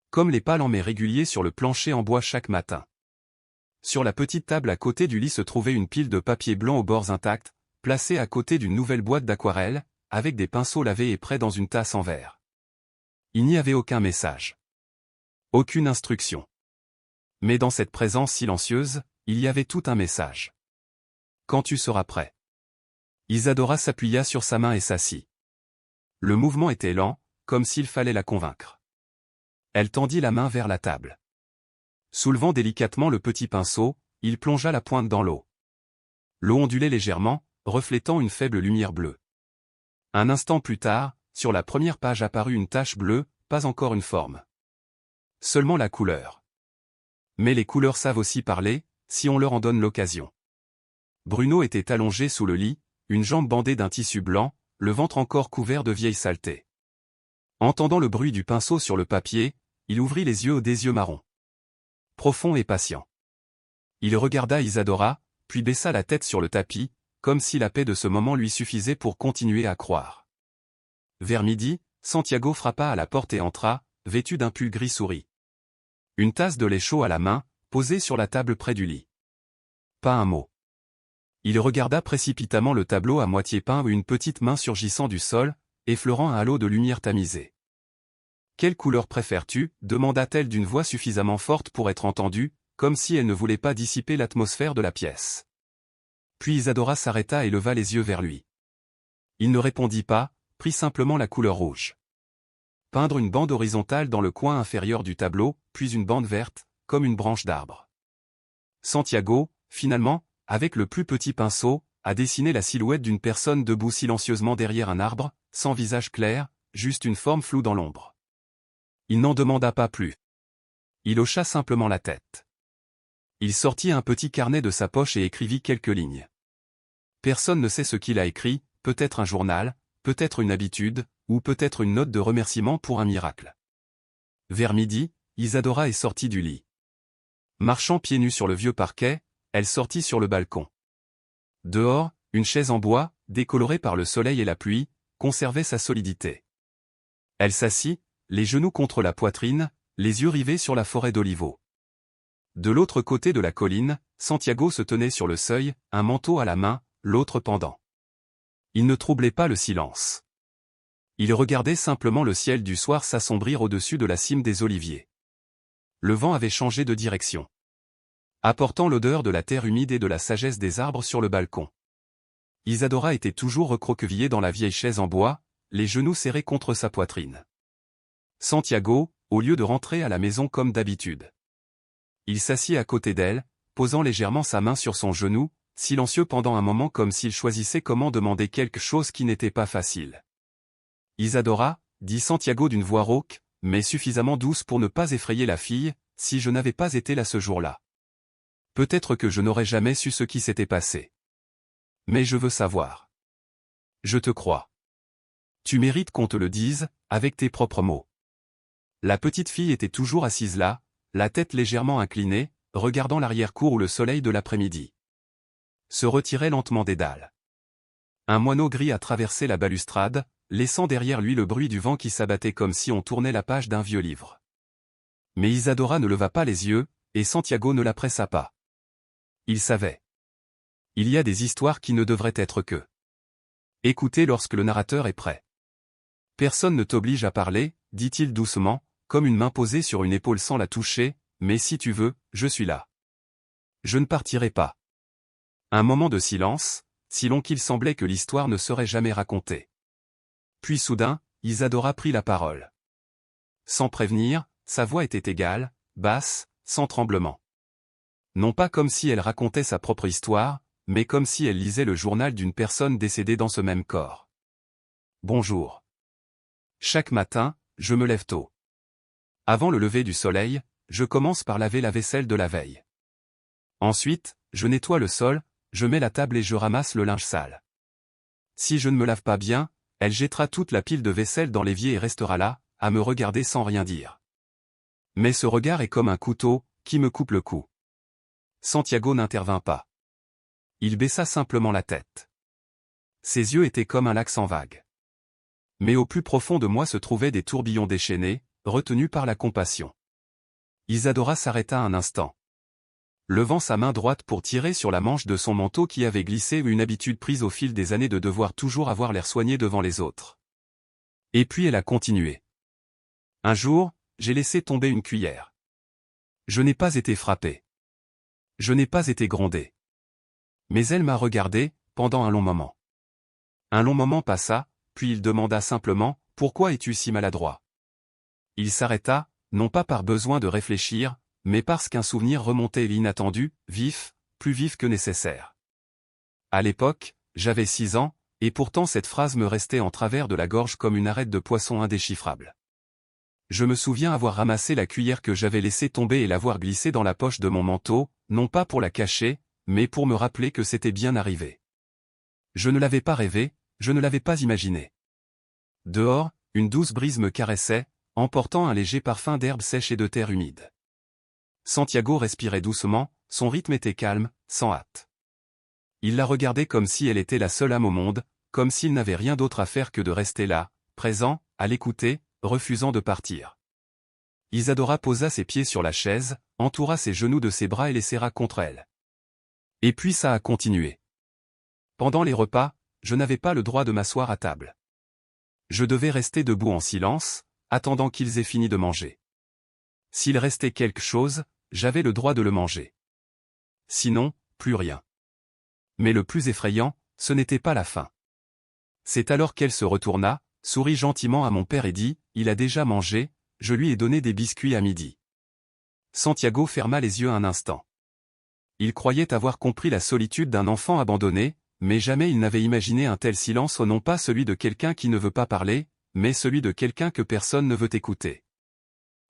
Comme les pas lents mais réguliers sur le plancher en bois chaque matin. Sur la petite table à côté du lit se trouvait une pile de papier blanc aux bords intacts, placée à côté d'une nouvelle boîte d'aquarelle, avec des pinceaux lavés et prêts dans une tasse en verre. Il n'y avait aucun message. Aucune instruction. Mais dans cette présence silencieuse, il y avait tout un message. Quand tu seras prêt. Isadora s'appuya sur sa main et s'assit. Le mouvement était lent, comme s'il fallait la convaincre. Elle tendit la main vers la table. Soulevant délicatement le petit pinceau, il plongea la pointe dans l'eau. L'eau ondulait légèrement, reflétant une faible lumière bleue. Un instant plus tard, sur la première page apparut une tache bleue, pas encore une forme. Seulement la couleur. Mais les couleurs savent aussi parler, si on leur en donne l'occasion. Bruno était allongé sous le lit, une jambe bandée d'un tissu blanc, le ventre encore couvert de vieilles saletés. Entendant le bruit du pinceau sur le papier, il ouvrit les yeux des yeux marrons. Profond et patient. Il regarda Isadora, puis baissa la tête sur le tapis, comme si la paix de ce moment lui suffisait pour continuer à croire. Vers midi, Santiago frappa à la porte et entra, vêtu d'un pull gris souris. Une tasse de lait chaud à la main, posée sur la table près du lit. Pas un mot. Il regarda précipitamment le tableau à moitié peint où une petite main surgissant du sol, effleurant un halo de lumière tamisée. « Quelle couleur préfères-tu » demanda-t-elle d'une voix suffisamment forte pour être entendue, comme si elle ne voulait pas dissiper l'atmosphère de la pièce. Puis Isadora s'arrêta et leva les yeux vers lui. Il ne répondit pas, prit simplement la couleur rouge. Peindre une bande horizontale dans le coin inférieur du tableau, puis une bande verte, comme une branche d'arbre. Santiago, finalement, avec le plus petit pinceau, a dessiné la silhouette d'une personne debout silencieusement derrière un arbre, sans visage clair, juste une forme floue dans l'ombre. Il n'en demanda pas plus. Il hocha simplement la tête. Il sortit un petit carnet de sa poche et écrivit quelques lignes. Personne ne sait ce qu'il a écrit, peut-être un journal, peut-être une habitude, ou peut-être une note de remerciement pour un miracle. Vers midi, Isadora est sortie du lit. Marchant pieds nus sur le vieux parquet, elle sortit sur le balcon. Dehors, une chaise en bois, décolorée par le soleil et la pluie, conservait sa solidité. Elle s'assit, les genoux contre la poitrine, les yeux rivés sur la forêt d'oliveaux. De l'autre côté de la colline, Santiago se tenait sur le seuil, un manteau à la main, l'autre pendant. Il ne troublait pas le silence. Il regardait simplement le ciel du soir s'assombrir au-dessus de la cime des oliviers. Le vent avait changé de direction, apportant l'odeur de la terre humide et de la sagesse des arbres sur le balcon. Isadora était toujours recroquevillée dans la vieille chaise en bois, les genoux serrés contre sa poitrine. Santiago, au lieu de rentrer à la maison comme d'habitude. Il s'assit à côté d'elle, posant légèrement sa main sur son genou, silencieux pendant un moment comme s'il choisissait comment demander quelque chose qui n'était pas facile. « Isadora » dit Santiago d'une voix rauque, mais suffisamment douce pour ne pas effrayer la fille, « si je n'avais pas été là ce jour-là. Peut-être que je n'aurais jamais su ce qui s'était passé. Mais je veux savoir. Je te crois. Tu mérites qu'on te le dise, avec tes propres mots. » La petite fille était toujours assise là, la tête légèrement inclinée, regardant l'arrière-cour où le soleil de l'après-midi se retirait lentement des dalles. Un moineau gris a traversé la balustrade, laissant derrière lui le bruit du vent qui s'abattait comme si on tournait la page d'un vieux livre. Mais Isadora ne leva pas les yeux, et Santiago ne la pressa pas. Il savait. Il y a des histoires qui ne devraient être que écoutées lorsque le narrateur est prêt. Personne ne t'oblige à parler, dit-il doucement, comme une main posée sur une épaule sans la toucher, mais si tu veux, je suis là. Je ne partirai pas. Un moment de silence, si long qu'il semblait que l'histoire ne serait jamais racontée. Puis soudain, Isadora prit la parole. Sans prévenir, sa voix était égale, basse, sans tremblement. Non pas comme si elle racontait sa propre histoire, mais comme si elle lisait le journal d'une personne décédée dans ce même corps. Bonjour. Chaque matin, je me lève tôt. Avant le lever du soleil, je commence par laver la vaisselle de la veille. Ensuite, je nettoie le sol, je mets la table et je ramasse le linge sale. Si je ne me lave pas bien, elle jettera toute la pile de vaisselle dans l'évier et restera là, à me regarder sans rien dire. Mais ce regard est comme un couteau, qui me coupe le cou. Santiago n'intervint pas. Il baissa simplement la tête. Ses yeux étaient comme un lac sans vagues. Mais au plus profond de moi se trouvaient des tourbillons déchaînés, retenus par la compassion. Isadora s'arrêta un instant. levant sa main droite pour tirer sur la manche de son manteau qui avait glissé, une habitude prise au fil des années de devoir toujours avoir l'air soigné devant les autres. Et puis elle a continué. Un jour, j'ai laissé tomber une cuillère. Je n'ai pas été frappé. Je n'ai pas été grondé. Mais elle m'a regardé, pendant un long moment. Un long moment passa, puis il demanda simplement, « Pourquoi es-tu si maladroit ?» Il s'arrêta, non pas par besoin de réfléchir, mais parce qu'un souvenir remontait l'inattendu, vif, plus vif que nécessaire. À l'époque, j'avais 6 ans, et pourtant cette phrase me restait en travers de la gorge comme une arête de poisson indéchiffrable. Je me souviens avoir ramassé la cuillère que j'avais laissée tomber et l'avoir glissée dans la poche de mon manteau, non pas pour la cacher, mais pour me rappeler que c'était bien arrivé. Je ne l'avais pas rêvé, je ne l'avais pas imaginé. Dehors, une douce brise me caressait, emportant un léger parfum d'herbe sèche et de terre humide. Santiago respirait doucement, son rythme était calme, sans hâte. Il la regardait comme si elle était la seule âme au monde, comme s'il n'avait rien d'autre à faire que de rester là, présent, à l'écouter, refusant de partir. Isadora posa ses pieds sur la chaise, entoura ses genoux de ses bras et les serra contre elle. Et puis ça a continué. Pendant les repas, je n'avais pas le droit de m'asseoir à table. Je devais rester debout en silence, attendant qu'ils aient fini de manger. S'il restait quelque chose, j'avais le droit de le manger. Sinon, plus rien. Mais le plus effrayant, ce n'était pas la faim. C'est alors qu'elle se retourna, sourit gentiment à mon père et dit, « Il a déjà mangé, je lui ai donné des biscuits à midi. » Santiago ferma les yeux un instant. Il croyait avoir compris la solitude d'un enfant abandonné, mais jamais il n'avait imaginé un tel silence, non pas celui de quelqu'un qui ne veut pas parler, mais celui de quelqu'un que personne ne veut écouter.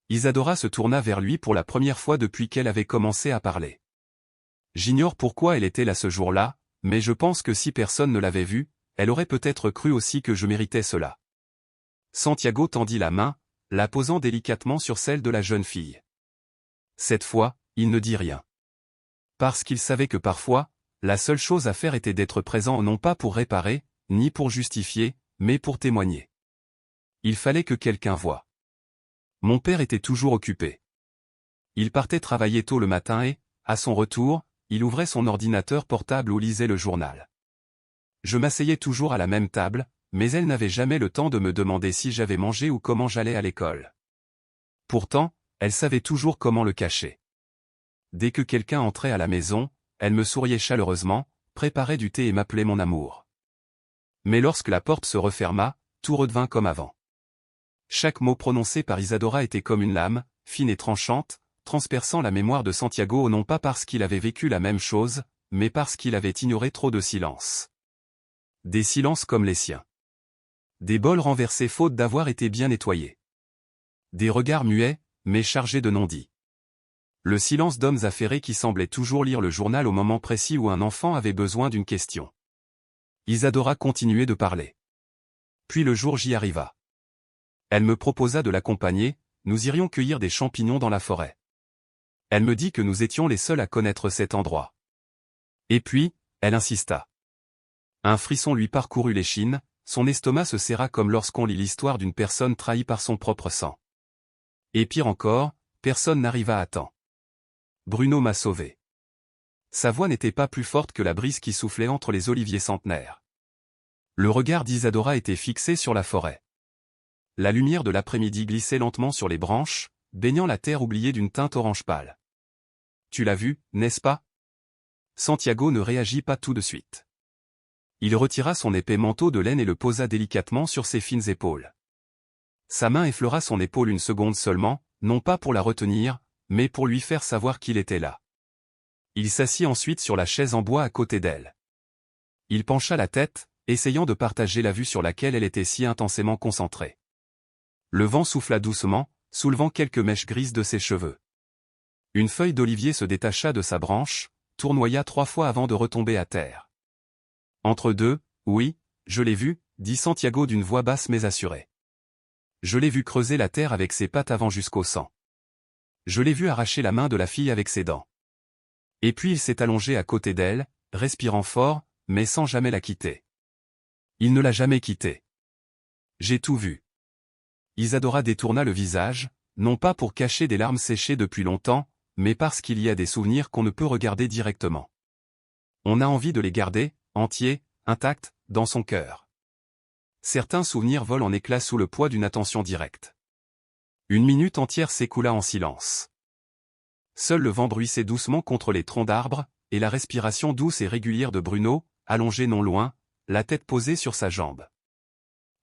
Isadora se tourna vers lui pour la première fois depuis qu'elle avait commencé à parler. J'ignore pourquoi elle était là ce jour-là, mais je pense que si personne ne l'avait vue, elle aurait peut-être cru aussi que je méritais cela. Santiago tendit la main, la posant délicatement sur celle de la jeune fille. Cette fois, il ne dit rien. Parce qu'il savait que parfois, la seule chose à faire était d'être présent, non pas pour réparer, ni pour justifier, mais pour témoigner. Il fallait que quelqu'un voie. Mon père était toujours occupé. Il partait travailler tôt le matin et, à son retour, il ouvrait son ordinateur portable ou lisait le journal. Je m'asseyais toujours à la même table, mais elle n'avait jamais le temps de me demander si j'avais mangé ou comment j'allais à l'école. Pourtant, elle savait toujours comment le cacher. Dès que quelqu'un entrait à la maison, elle me souriait chaleureusement, préparait du thé et m'appelait mon amour. Mais lorsque la porte se referma, tout redevint comme avant. Chaque mot prononcé par Isadora était comme une lame, fine et tranchante, transperçant la mémoire de Santiago, non pas parce qu'il avait vécu la même chose, mais parce qu'il avait ignoré trop de silences. Des silences comme les siens. Des bols renversés faute d'avoir été bien nettoyés. Des regards muets, mais chargés de non-dits. Le silence d'hommes affairés qui semblaient toujours lire le journal au moment précis où un enfant avait besoin d'une question. Isadora continuait de parler. Puis le jour J arriva. Elle me proposa de l'accompagner, nous irions cueillir des champignons dans la forêt. Elle me dit que nous étions les seuls à connaître cet endroit. Et puis, elle insista. Un frisson lui parcourut l'échine, son estomac se serra comme lorsqu'on lit l'histoire d'une personne trahie par son propre sang. Et pire encore, personne n'arriva à temps. Bruno m'a sauvé. Sa voix n'était pas plus forte que la brise qui soufflait entre les oliviers centenaires. Le regard d'Isadora était fixé sur la forêt. La lumière de l'après-midi glissait lentement sur les branches, baignant la terre oubliée d'une teinte orange pâle. Tu l'as vu, n'est-ce pas? Santiago ne réagit pas tout de suite. Il retira son épais manteau de laine et le posa délicatement sur ses fines épaules. Sa main effleura son épaule une seconde seulement, non pas pour la retenir, mais pour lui faire savoir qu'il était là. Il s'assit ensuite sur la chaise en bois à côté d'elle. Il pencha la tête, essayant de partager la vue sur laquelle elle était si intensément concentrée. Le vent souffla doucement, soulevant quelques mèches grises de ses cheveux. Une feuille d'olivier se détacha de sa branche, tournoya 3 fois avant de retomber à terre. Entre deux, oui, je l'ai vu, dit Santiago d'une voix basse mais assurée. Je l'ai vu creuser la terre avec ses pattes avant jusqu'au sang. Je l'ai vu arracher la main de la fille avec ses dents. Et puis il s'est allongé à côté d'elle, respirant fort, mais sans jamais la quitter. Il ne l'a jamais quittée. J'ai tout vu. Isadora détourna le visage, non pas pour cacher des larmes séchées depuis longtemps, mais parce qu'il y a des souvenirs qu'on ne peut regarder directement. On a envie de les garder, entiers, intacts, dans son cœur. Certains souvenirs volent en éclats sous le poids d'une attention directe. Une minute entière s'écoula en silence. Seul le vent bruissait doucement contre les troncs d'arbres, et la respiration douce et régulière de Bruno, allongé non loin, la tête posée sur sa jambe.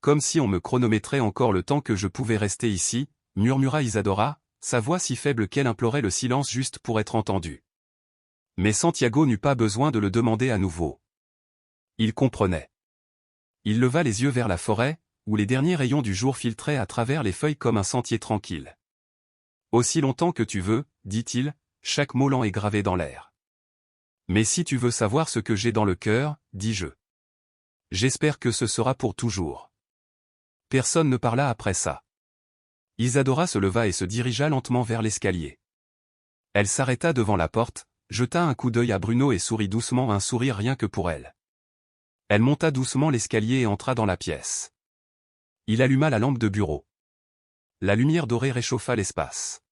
Comme si on me chronométrait encore le temps que je pouvais rester ici, murmura Isadora, sa voix si faible qu'elle implorait le silence juste pour être entendue. Mais Santiago n'eut pas besoin de le demander à nouveau. Il comprenait. Il leva les yeux vers la forêt, où les derniers rayons du jour filtraient à travers les feuilles comme un sentier tranquille. « Aussi longtemps que tu veux, dit-il, chaque mot lent est gravé dans l'air. Mais si tu veux savoir ce que j'ai dans le cœur, dis-je. J'espère que ce sera pour toujours. » Personne ne parla après ça. Isadora se leva et se dirigea lentement vers l'escalier. Elle s'arrêta devant la porte, jeta un coup d'œil à Bruno et sourit doucement, un sourire rien que pour elle. Elle monta doucement l'escalier et entra dans la pièce. Il alluma la lampe de bureau. La lumière dorée réchauffa l'espace.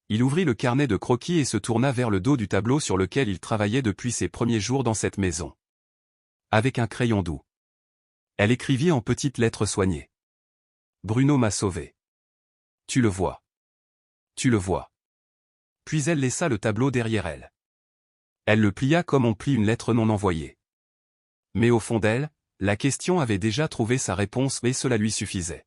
Il ouvrit le carnet de croquis et se tourna vers le dos du tableau sur lequel il travaillait depuis ses premiers jours dans cette maison. Avec un crayon doux. Elle écrivit en petites lettres soignées. « Bruno m'a sauvé. Tu le vois. Tu le vois. » Puis elle laissa le tableau derrière elle. Elle le plia comme on plie une lettre non envoyée. Mais au fond d'elle, la question avait déjà trouvé sa réponse et cela lui suffisait.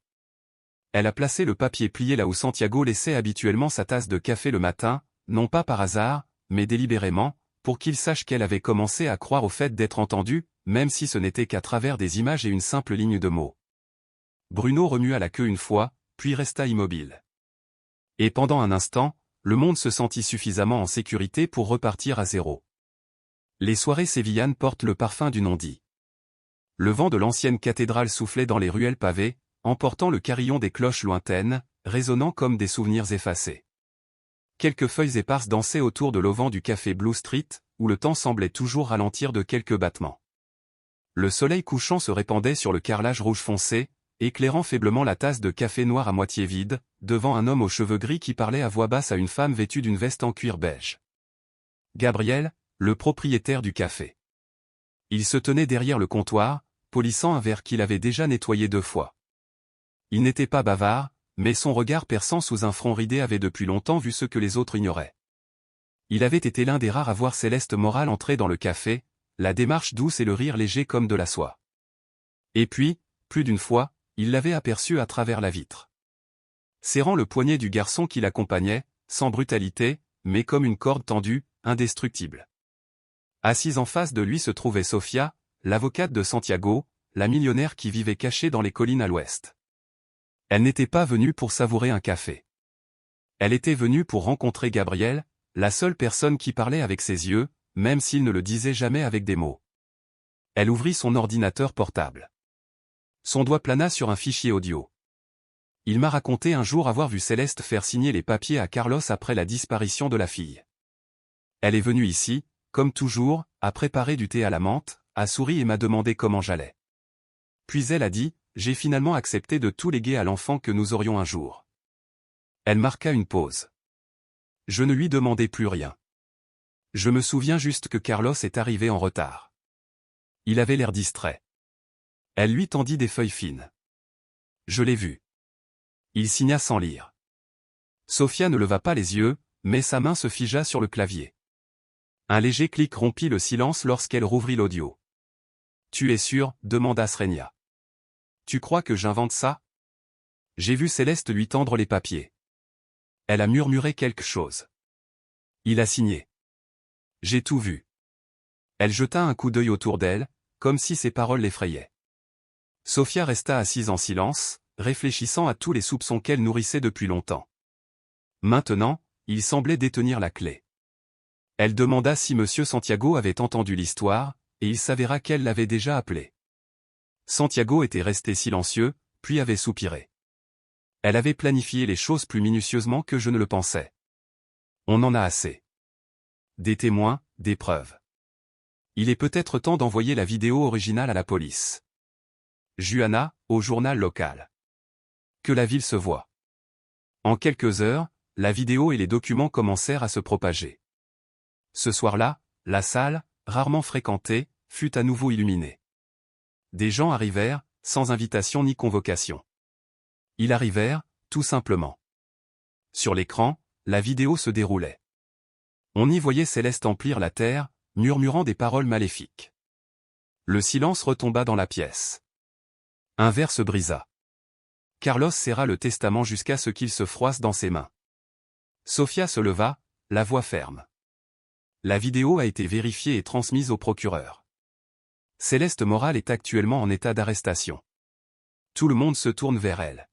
Elle a placé le papier plié là où Santiago laissait habituellement sa tasse de café le matin, non pas par hasard, mais délibérément, pour qu'il sache qu'elle avait commencé à croire au fait d'être entendue, même si ce n'était qu'à travers des images et une simple ligne de mots. Bruno remua la queue une fois, puis resta immobile. Et pendant un instant, le monde se sentit suffisamment en sécurité pour repartir à zéro. Les soirées sévillanes portent le parfum du non-dit. Le vent de l'ancienne cathédrale soufflait dans les ruelles pavées, emportant le carillon des cloches lointaines, résonnant comme des souvenirs effacés. Quelques feuilles éparses dansaient autour de l'auvent du café Blue Street, où le temps semblait toujours ralentir de quelques battements. Le soleil couchant se répandait sur le carrelage rouge foncé, éclairant faiblement la tasse de café noir à moitié vide, devant un homme aux cheveux gris qui parlait à voix basse à une femme vêtue d'une veste en cuir beige. Gabriel, le propriétaire du café. Il se tenait derrière le comptoir, polissant un verre qu'il avait déjà nettoyé 2 fois. Il n'était pas bavard, mais son regard perçant sous un front ridé avait depuis longtemps vu ce que les autres ignoraient. Il avait été l'un des rares à voir Céleste Morale entrer dans le café, la démarche douce et le rire léger comme de la soie. Et puis, plus d'une fois, il l'avait aperçue à travers la vitre. Serrant le poignet du garçon qui l'accompagnait, sans brutalité, mais comme une corde tendue, indestructible. Assise en face de lui se trouvait Sofia, l'avocate de Santiago, la millionnaire qui vivait cachée dans les collines à l'ouest. Elle n'était pas venue pour savourer un café. Elle était venue pour rencontrer Gabriel, la seule personne qui parlait avec ses yeux, même s'il ne le disait jamais avec des mots. Elle ouvrit son ordinateur portable. Son doigt plana sur un fichier audio. Il m'a raconté un jour avoir vu Céleste faire signer les papiers à Carlos après la disparition de la fille. Elle est venue ici, comme toujours, a préparé du thé à la menthe, a souri et m'a demandé comment j'allais. Puis elle a dit, j'ai finalement accepté de tout léguer à l'enfant que nous aurions un jour. Elle marqua une pause. Je ne lui demandai plus rien. Je me souviens juste que Carlos est arrivé en retard. Il avait l'air distrait. Elle lui tendit des feuilles fines. Je l'ai vu. Il signa sans lire. Sofia ne leva pas les yeux, mais sa main se figea sur le clavier. Un léger clic rompit le silence lorsqu'elle rouvrit l'audio. « Tu es sûr ?» demanda Srenia. « Tu crois que j'invente ça ?» J'ai vu Céleste lui tendre les papiers. Elle a murmuré quelque chose. Il a signé. J'ai tout vu. Elle jeta un coup d'œil autour d'elle, comme si ses paroles l'effrayaient. Sofia resta assise en silence, réfléchissant à tous les soupçons qu'elle nourrissait depuis longtemps. Maintenant, il semblait détenir la clé. Elle demanda si M. Santiago avait entendu l'histoire, et il s'avéra qu'elle l'avait déjà appelé. Santiago était resté silencieux, puis avait soupiré. Elle avait planifié les choses plus minutieusement que je ne le pensais. On en a assez. Des témoins, des preuves. Il est peut-être temps d'envoyer la vidéo originale à la police. Juana, au journal local. Que la ville se voie. En quelques heures, la vidéo et les documents commencèrent à se propager. Ce soir-là, la salle, rarement fréquentée, fut à nouveau illuminée. Des gens arrivèrent, sans invitation ni convocation. Ils arrivèrent, tout simplement. Sur l'écran, la vidéo se déroulait. On y voyait Céleste emplir la terre, murmurant des paroles maléfiques. Le silence retomba dans la pièce. Un verre se brisa. Carlos serra le testament jusqu'à ce qu'il se froisse dans ses mains. Sofia se leva, la voix ferme. La vidéo a été vérifiée et transmise au procureur. Céleste Moral est actuellement en état d'arrestation. Tout le monde se tourne vers elle.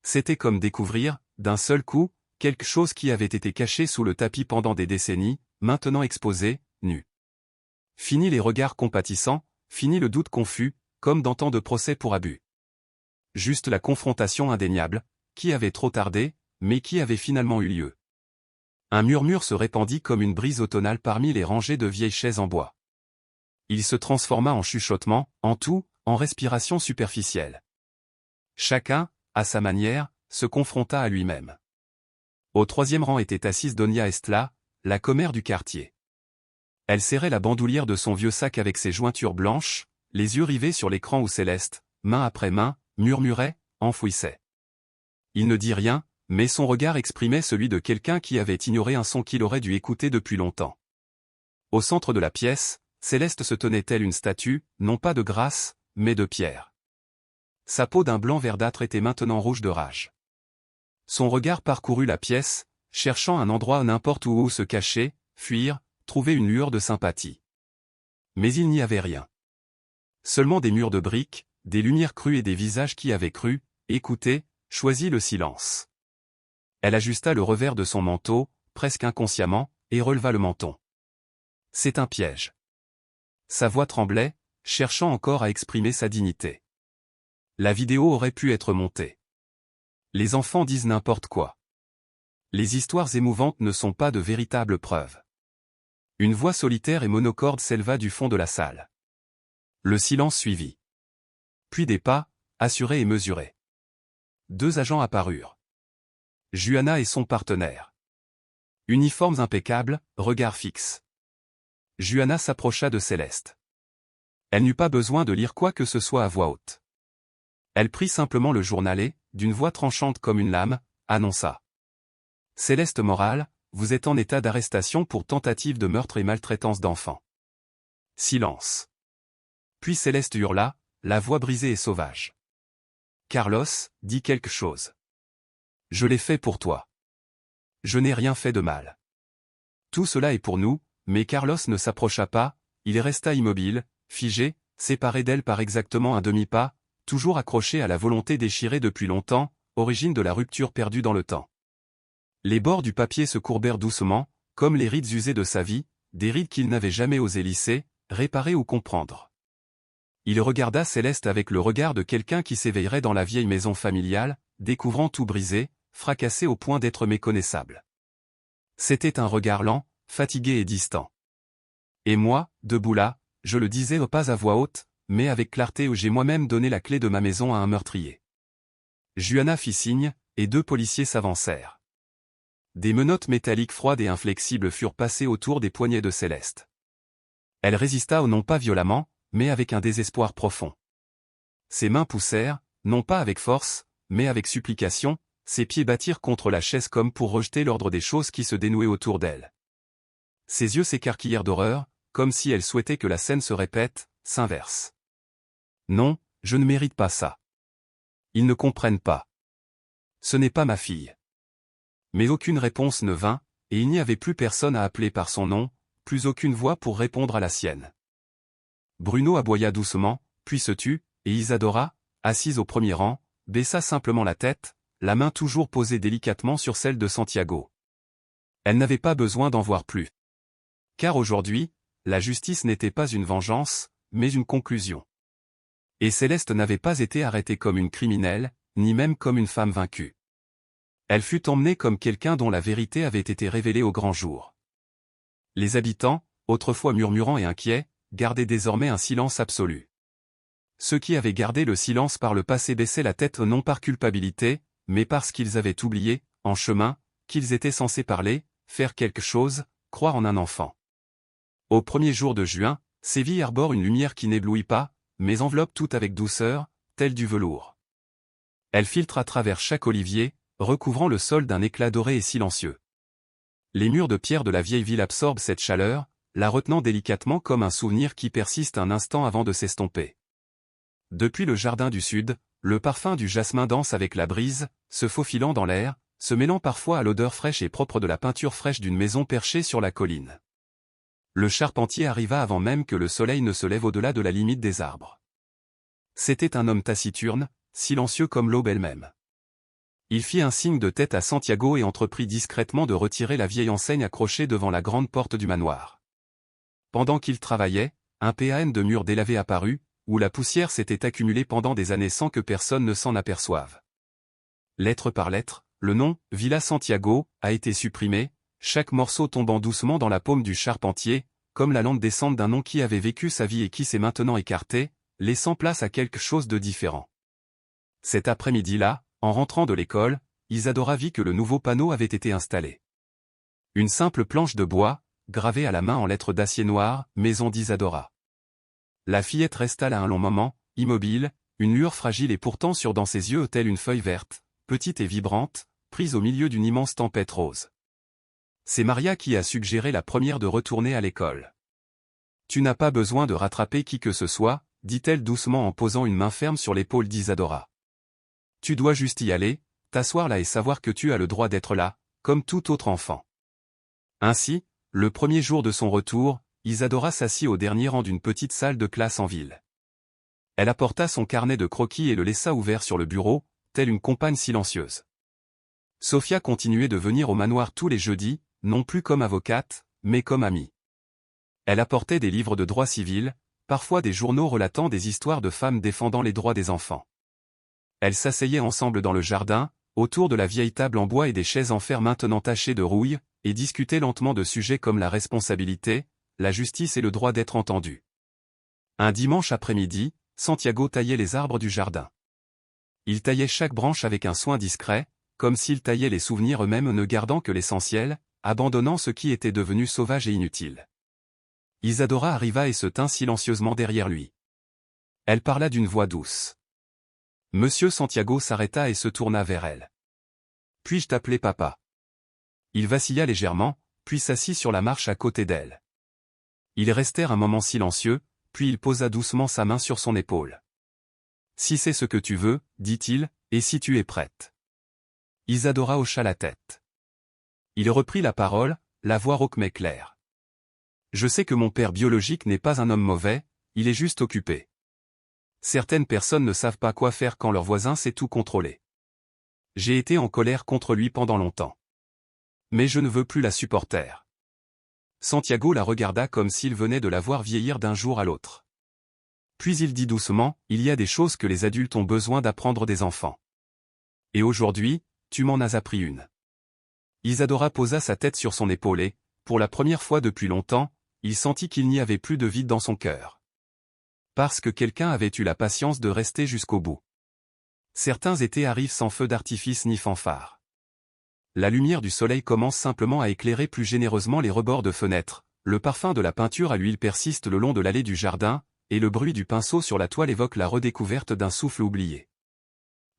C'était comme découvrir, d'un seul coup, quelque chose qui avait été caché sous le tapis pendant des décennies, maintenant exposé, nu. Fini les regards compatissants, fini le doute confus, comme dans tant de procès pour abus. Juste la confrontation indéniable, qui avait trop tardé, mais qui avait finalement eu lieu. Un murmure se répandit comme une brise automnale parmi les rangées de vieilles chaises en bois. Il se transforma en chuchotement, en tout, en respiration superficielle. Chacun, à sa manière, se confronta à lui-même. Au troisième rang était assise Donia Estla, la commère du quartier. Elle serrait la bandoulière de son vieux sac avec ses jointures blanches, les yeux rivés sur l'écran où Céleste, main après main, murmurait, enfouissait. Il ne dit rien, mais son regard exprimait celui de quelqu'un qui avait ignoré un son qu'il aurait dû écouter depuis longtemps. Au centre de la pièce, Céleste se tenait telle une statue, non pas de grâce, mais de pierre. Sa peau d'un blanc verdâtre était maintenant rouge de rage. Son regard parcourut la pièce, cherchant un endroit n'importe où se cacher, fuir, trouver une lueur de sympathie. Mais il n'y avait rien. Seulement des murs de briques, des lumières crues et des visages qui avaient cru, écouté, choisi le silence. Elle ajusta le revers de son manteau, presque inconsciemment, et releva le menton. C'est un piège. Sa voix tremblait, cherchant encore à exprimer sa dignité. La vidéo aurait pu être montée. Les enfants disent n'importe quoi. Les histoires émouvantes ne sont pas de véritables preuves. Une voix solitaire et monocorde s'éleva du fond de la salle. Le silence suivit. Puis des pas, assurés et mesurés. 2 agents apparurent. Juana et son partenaire. Uniformes impeccables, regard fixe. Juana s'approcha de Céleste. Elle n'eut pas besoin de lire quoi que ce soit à voix haute. Elle prit simplement le journal et, d'une voix tranchante comme une lame, annonça. Céleste Moral, vous êtes en état d'arrestation pour tentative de meurtre et maltraitance d'enfants. Silence. Puis Céleste hurla, la voix brisée et sauvage. Carlos, dis quelque chose. Je l'ai fait pour toi. Je n'ai rien fait de mal. Tout cela est pour nous, mais Carlos ne s'approcha pas, il resta immobile, figé, séparé d'elle par exactement un demi-pas, toujours accroché à la volonté déchirée depuis longtemps, origine de la rupture perdue dans le temps. Les bords du papier se courbèrent doucement, comme les rides usées de sa vie, des rides qu'il n'avait jamais osé lisser, réparer ou comprendre. Il regarda Céleste avec le regard de quelqu'un qui s'éveillerait dans la vieille maison familiale, découvrant tout brisé, fracassé au point d'être méconnaissable. C'était un regard lent, fatigué et distant. Et moi, debout là, je le disais pas à voix haute, mais avec clarté où j'ai moi-même donné la clé de ma maison à un meurtrier. Juana fit signe, et 2 policiers s'avancèrent. Des menottes métalliques froides et inflexibles furent passées autour des poignets de Céleste. Elle résista non pas violemment, mais avec un désespoir profond. Ses mains poussèrent, non pas avec force, mais avec supplication, ses pieds battirent contre la chaise comme pour rejeter l'ordre des choses qui se dénouaient autour d'elle. Ses yeux s'écarquillèrent d'horreur, comme si elle souhaitait que la scène se répète, s'inverse. Non, je ne mérite pas ça. Ils ne comprennent pas. Ce n'est pas ma fille. Mais aucune réponse ne vint, et il n'y avait plus personne à appeler par son nom, plus aucune voix pour répondre à la sienne. Bruno aboya doucement, puis se tut, et Isadora, assise au premier rang, baissa simplement la tête, la main toujours posée délicatement sur celle de Santiago. Elle n'avait pas besoin d'en voir plus. Car aujourd'hui, la justice n'était pas une vengeance, mais une conclusion. Et Céleste n'avait pas été arrêtée comme une criminelle, ni même comme une femme vaincue. Elle fut emmenée comme quelqu'un dont la vérité avait été révélée au grand jour. Les habitants, autrefois murmurants et inquiets, gardaient désormais un silence absolu. Ceux qui avaient gardé le silence par le passé baissaient la tête non par culpabilité, mais parce qu'ils avaient oublié, en chemin, qu'ils étaient censés parler, faire quelque chose, croire en un enfant. Au premier jour de juin, Séville arbore une lumière qui n'éblouit pas, mais enveloppe tout avec douceur, tel du velours. Elle filtre à travers chaque olivier, recouvrant le sol d'un éclat doré et silencieux. Les murs de pierre de la vieille ville absorbent cette chaleur, la retenant délicatement comme un souvenir qui persiste un instant avant de s'estomper. Depuis le jardin du sud, le parfum du jasmin danse avec la brise, se faufilant dans l'air, se mêlant parfois à l'odeur fraîche et propre de la peinture fraîche d'une maison perchée sur la colline. Le charpentier arriva avant même que le soleil ne se lève au-delà de la limite des arbres. C'était un homme taciturne, silencieux comme l'aube elle-même. Il fit un signe de tête à Santiago et entreprit discrètement de retirer la vieille enseigne accrochée devant la grande porte du manoir. Pendant qu'il travaillait, un PAN de mur délavé apparut, où la poussière s'était accumulée pendant des années sans que personne ne s'en aperçoive. Lettre par lettre, le nom, Villa Santiago, a été supprimé, chaque morceau tombant doucement dans la paume du charpentier, comme la lente descente d'un nom qui avait vécu sa vie et qui s'est maintenant écarté, laissant place à quelque chose de différent. Cet après-midi-là, en rentrant de l'école, Isadora vit que le nouveau panneau avait été installé. Une simple planche de bois, gravée à la main en lettres d'acier noir, Maison d'Isadora. La fillette resta là un long moment, immobile, une lueur fragile et pourtant sûre dans ses yeux telle une feuille verte, petite et vibrante, prise au milieu d'une immense tempête rose. C'est Maria qui a suggéré la première de retourner à l'école. Tu n'as pas besoin de rattraper qui que ce soit, dit-elle doucement en posant une main ferme sur l'épaule d'Isadora. Tu dois juste y aller, t'asseoir là et savoir que tu as le droit d'être là, comme tout autre enfant. Ainsi, le premier jour de son retour, Isadora s'assit au dernier rang d'une petite salle de classe en ville. Elle apporta son carnet de croquis et le laissa ouvert sur le bureau, telle une compagne silencieuse. Sofia continuait de venir au manoir tous les jeudis, non plus comme avocate, mais comme amie. Elle apportait des livres de droit civil, parfois des journaux relatant des histoires de femmes défendant les droits des enfants. Elles s'asseyaient ensemble dans le jardin, autour de la vieille table en bois et des chaises en fer maintenant tachées de rouille, et discutaient lentement de sujets comme la responsabilité, la justice et le droit d'être entendu. Un dimanche après-midi, Santiago taillait les arbres du jardin. Il taillait chaque branche avec un soin discret, comme s'il taillait les souvenirs eux-mêmes ne gardant que l'essentiel, abandonnant ce qui était devenu sauvage et inutile. Isadora arriva et se tint silencieusement derrière lui. Elle parla d'une voix douce. Monsieur Santiago s'arrêta et se tourna vers elle. Puis-je t'appeler papa? Il vacilla légèrement, puis s'assit sur la marche à côté d'elle. Ils restèrent un moment silencieux, puis il posa doucement sa main sur son épaule. Si c'est ce que tu veux, dit-il, et si tu es prête. Isadora hocha la tête. Il reprit la parole, la voix rauque mais claire. Je sais que mon père biologique n'est pas un homme mauvais, il est juste occupé. Certaines personnes ne savent pas quoi faire quand leur voisin sait tout contrôler. J'ai été en colère contre lui pendant longtemps. Mais je ne veux plus la supporter. Santiago la regarda comme s'il venait de la voir vieillir d'un jour à l'autre. Puis il dit doucement, il y a des choses que les adultes ont besoin d'apprendre des enfants. Et aujourd'hui, tu m'en as appris une. Isadora posa sa tête sur son épaule et, pour la première fois depuis longtemps, il sentit qu'il n'y avait plus de vide dans son cœur. Parce que quelqu'un avait eu la patience de rester jusqu'au bout. Certains étés arrivent sans feu d'artifice ni fanfare. La lumière du soleil commence simplement à éclairer plus généreusement les rebords de fenêtres, le parfum de la peinture à l'huile persiste le long de l'allée du jardin, et le bruit du pinceau sur la toile évoque la redécouverte d'un souffle oublié.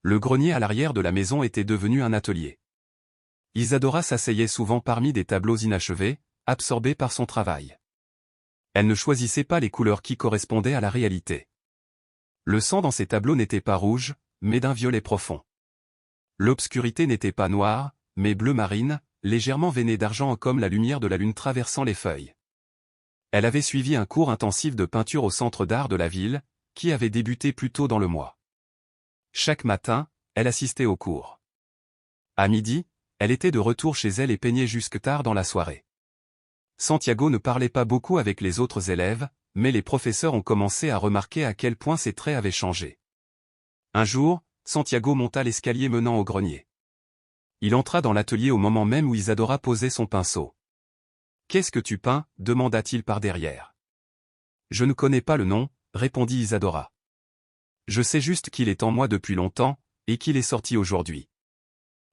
Le grenier à l'arrière de la maison était devenu un atelier. Isadora s'asseyait souvent parmi des tableaux inachevés, absorbée par son travail. Elle ne choisissait pas les couleurs qui correspondaient à la réalité. Le sang dans ces tableaux n'était pas rouge, mais d'un violet profond. L'obscurité n'était pas noire, mais bleu marine, légèrement veinée d'argent comme la lumière de la lune traversant les feuilles. Elle avait suivi un cours intensif de peinture au centre d'art de la ville, qui avait débuté plus tôt dans le mois. Chaque matin, elle assistait au cours. À midi, elle était de retour chez elle et peignait jusque tard dans la soirée. Santiago ne parlait pas beaucoup avec les autres élèves, mais les professeurs ont commencé à remarquer à quel point ses traits avaient changé. Un jour, Santiago monta l'escalier menant au grenier. Il entra dans l'atelier au moment même où Isadora posait son pinceau. « Qu'est-ce que tu peins » demanda-t-il par derrière. « Je ne connais pas le nom » répondit Isadora. « Je sais juste qu'il est en moi depuis longtemps, et qu'il est sorti aujourd'hui. »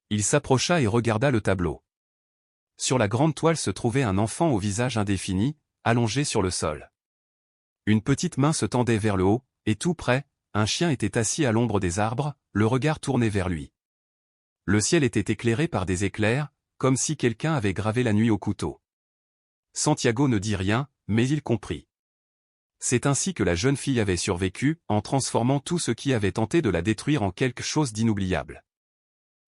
Il s'approcha et regarda le tableau. Sur la grande toile se trouvait un enfant au visage indéfini, allongé sur le sol. Une petite main se tendait vers le haut, et tout près, un chien était assis à l'ombre des arbres, le regard tourné vers lui. Le ciel était éclairé par des éclairs, comme si quelqu'un avait gravé la nuit au couteau. Santiago ne dit rien, mais il comprit. C'est ainsi que la jeune fille avait survécu, en transformant tout ce qui avait tenté de la détruire en quelque chose d'inoubliable.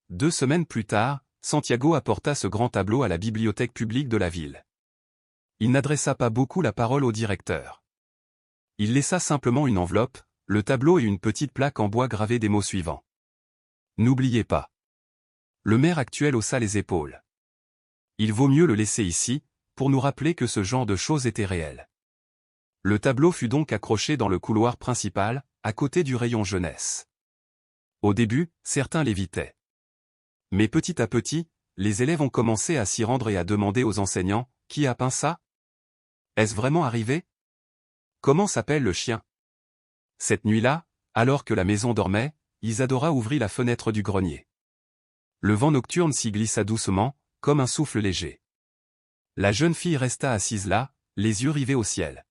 2 semaines plus tard, Santiago apporta ce grand tableau à la bibliothèque publique de la ville. Il n'adressa pas beaucoup la parole au directeur. Il laissa simplement une enveloppe, le tableau et une petite plaque en bois gravée des mots suivants. N'oubliez pas. Le maire actuel haussa les épaules. Il vaut mieux le laisser ici, pour nous rappeler que ce genre de choses était réel. Le tableau fut donc accroché dans le couloir principal, à côté du rayon jeunesse. Au début, certains l'évitaient. Mais petit à petit, les élèves ont commencé à s'y rendre et à demander aux enseignants, « Qui a peint ça? Est-ce vraiment arrivé? Comment s'appelle le chien ?» Cette nuit-là, alors que la maison dormait, Isadora ouvrit la fenêtre du grenier. Le vent nocturne s'y glissa doucement, comme un souffle léger. La jeune fille resta assise là, les yeux rivés au ciel.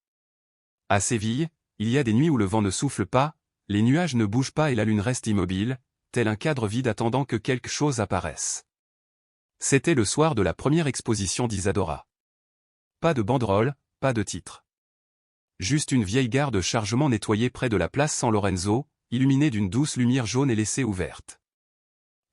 À Séville, il y a des nuits où le vent ne souffle pas, les nuages ne bougent pas et la lune reste immobile, tel un cadre vide attendant que quelque chose apparaisse. C'était le soir de la première exposition d'Isadora. Pas de banderole, pas de titre. Juste une vieille gare de chargement nettoyée près de la place San Lorenzo, illuminée d'une douce lumière jaune et laissée ouverte.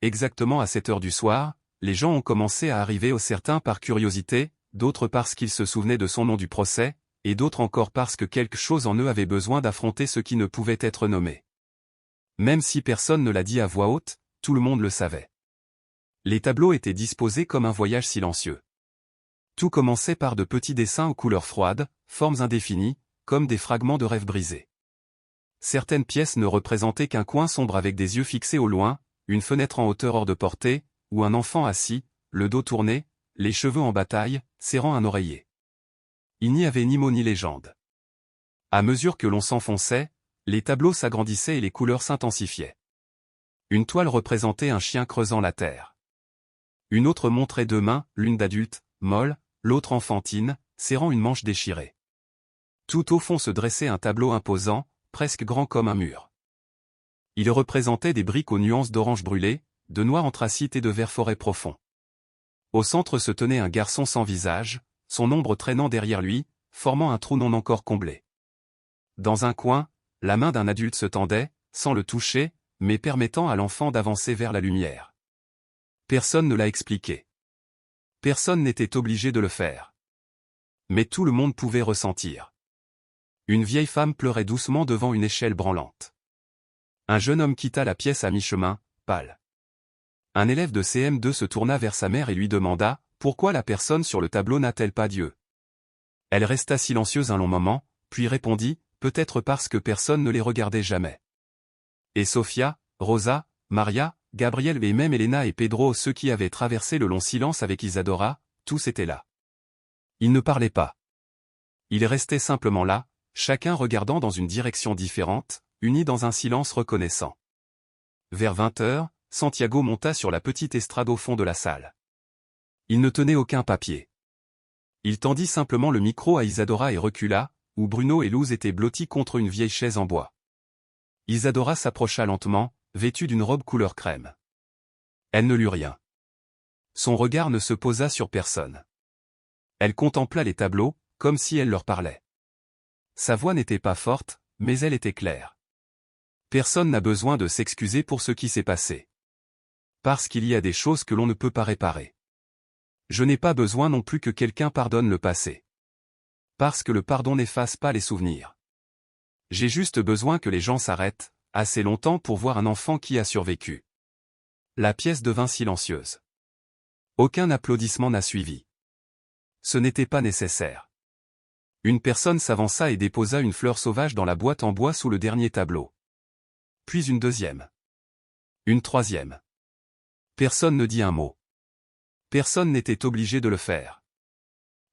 Exactement à cette heure du soir, les gens ont commencé à arriver, certains par curiosité, d'autres parce qu'ils se souvenaient de son nom du procès, et d'autres encore parce que quelque chose en eux avait besoin d'affronter ce qui ne pouvait être nommé. Même si personne ne l'a dit à voix haute, tout le monde le savait. Les tableaux étaient disposés comme un voyage silencieux. Tout commençait par de petits dessins aux couleurs froides, formes indéfinies, comme des fragments de rêves brisés. Certaines pièces ne représentaient qu'un coin sombre avec des yeux fixés au loin, une fenêtre en hauteur hors de portée, ou un enfant assis, le dos tourné, les cheveux en bataille, serrant un oreiller. Il n'y avait ni mot ni légende. À mesure que l'on s'enfonçait, les tableaux s'agrandissaient et les couleurs s'intensifiaient. Une toile représentait un chien creusant la terre. Une autre montrait 2 mains, l'une d'adulte, molle, l'autre enfantine, serrant une manche déchirée. Tout au fond se dressait un tableau imposant, presque grand comme un mur. Il représentait des briques aux nuances d'orange brûlé, de noir anthracite et de vert forêt profond. Au centre se tenait un garçon sans visage, son ombre traînant derrière lui, formant un trou non encore comblé. Dans un coin, la main d'un adulte se tendait, sans le toucher, mais permettant à l'enfant d'avancer vers la lumière. Personne ne l'a expliqué. Personne n'était obligé de le faire. Mais tout le monde pouvait ressentir. Une vieille femme pleurait doucement devant une échelle branlante. Un jeune homme quitta la pièce à mi-chemin, pâle. Un élève de CM2 se tourna vers sa mère et lui demanda « Pourquoi la personne sur le tableau n'a-t-elle pas Dieu ?» Elle resta silencieuse un long moment, puis répondit « Peut-être parce que personne ne les regardait jamais. » Et Sofia, Rosa, Maria, Gabriel et même Elena et Pedro, ceux qui avaient traversé le long silence avec Isadora, tous étaient là. Ils ne parlaient pas. Ils restaient simplement là, chacun regardant dans une direction différente, unis dans un silence reconnaissant. Vers 20h, Santiago monta sur la petite estrade au fond de la salle. Il ne tenait aucun papier. Il tendit simplement le micro à Isadora et recula, où Bruno et Luz étaient blottis contre une vieille chaise en bois. Isadora s'approcha lentement, vêtue d'une robe couleur crème. Elle ne lut rien. Son regard ne se posa sur personne. Elle contempla les tableaux, comme si elle leur parlait. Sa voix n'était pas forte, mais elle était claire. Personne n'a besoin de s'excuser pour ce qui s'est passé. Parce qu'il y a des choses que l'on ne peut pas réparer. Je n'ai pas besoin non plus que quelqu'un pardonne le passé. Parce que le pardon n'efface pas les souvenirs. J'ai juste besoin que les gens s'arrêtent, assez longtemps pour voir un enfant qui a survécu. La pièce devint silencieuse. Aucun applaudissement n'a suivi. Ce n'était pas nécessaire. Une personne s'avança et déposa une fleur sauvage dans la boîte en bois sous le dernier tableau. Puis une deuxième. Une troisième. Personne ne dit un mot. Personne n'était obligé de le faire.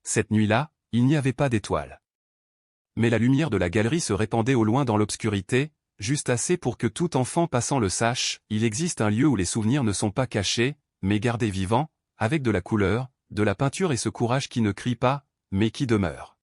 Cette nuit-là, il n'y avait pas d'étoiles. Mais la lumière de la galerie se répandait au loin dans l'obscurité, juste assez pour que tout enfant passant le sache, il existe un lieu où les souvenirs ne sont pas cachés, mais gardés vivants, avec de la couleur, de la peinture et ce courage qui ne crie pas, mais qui demeure.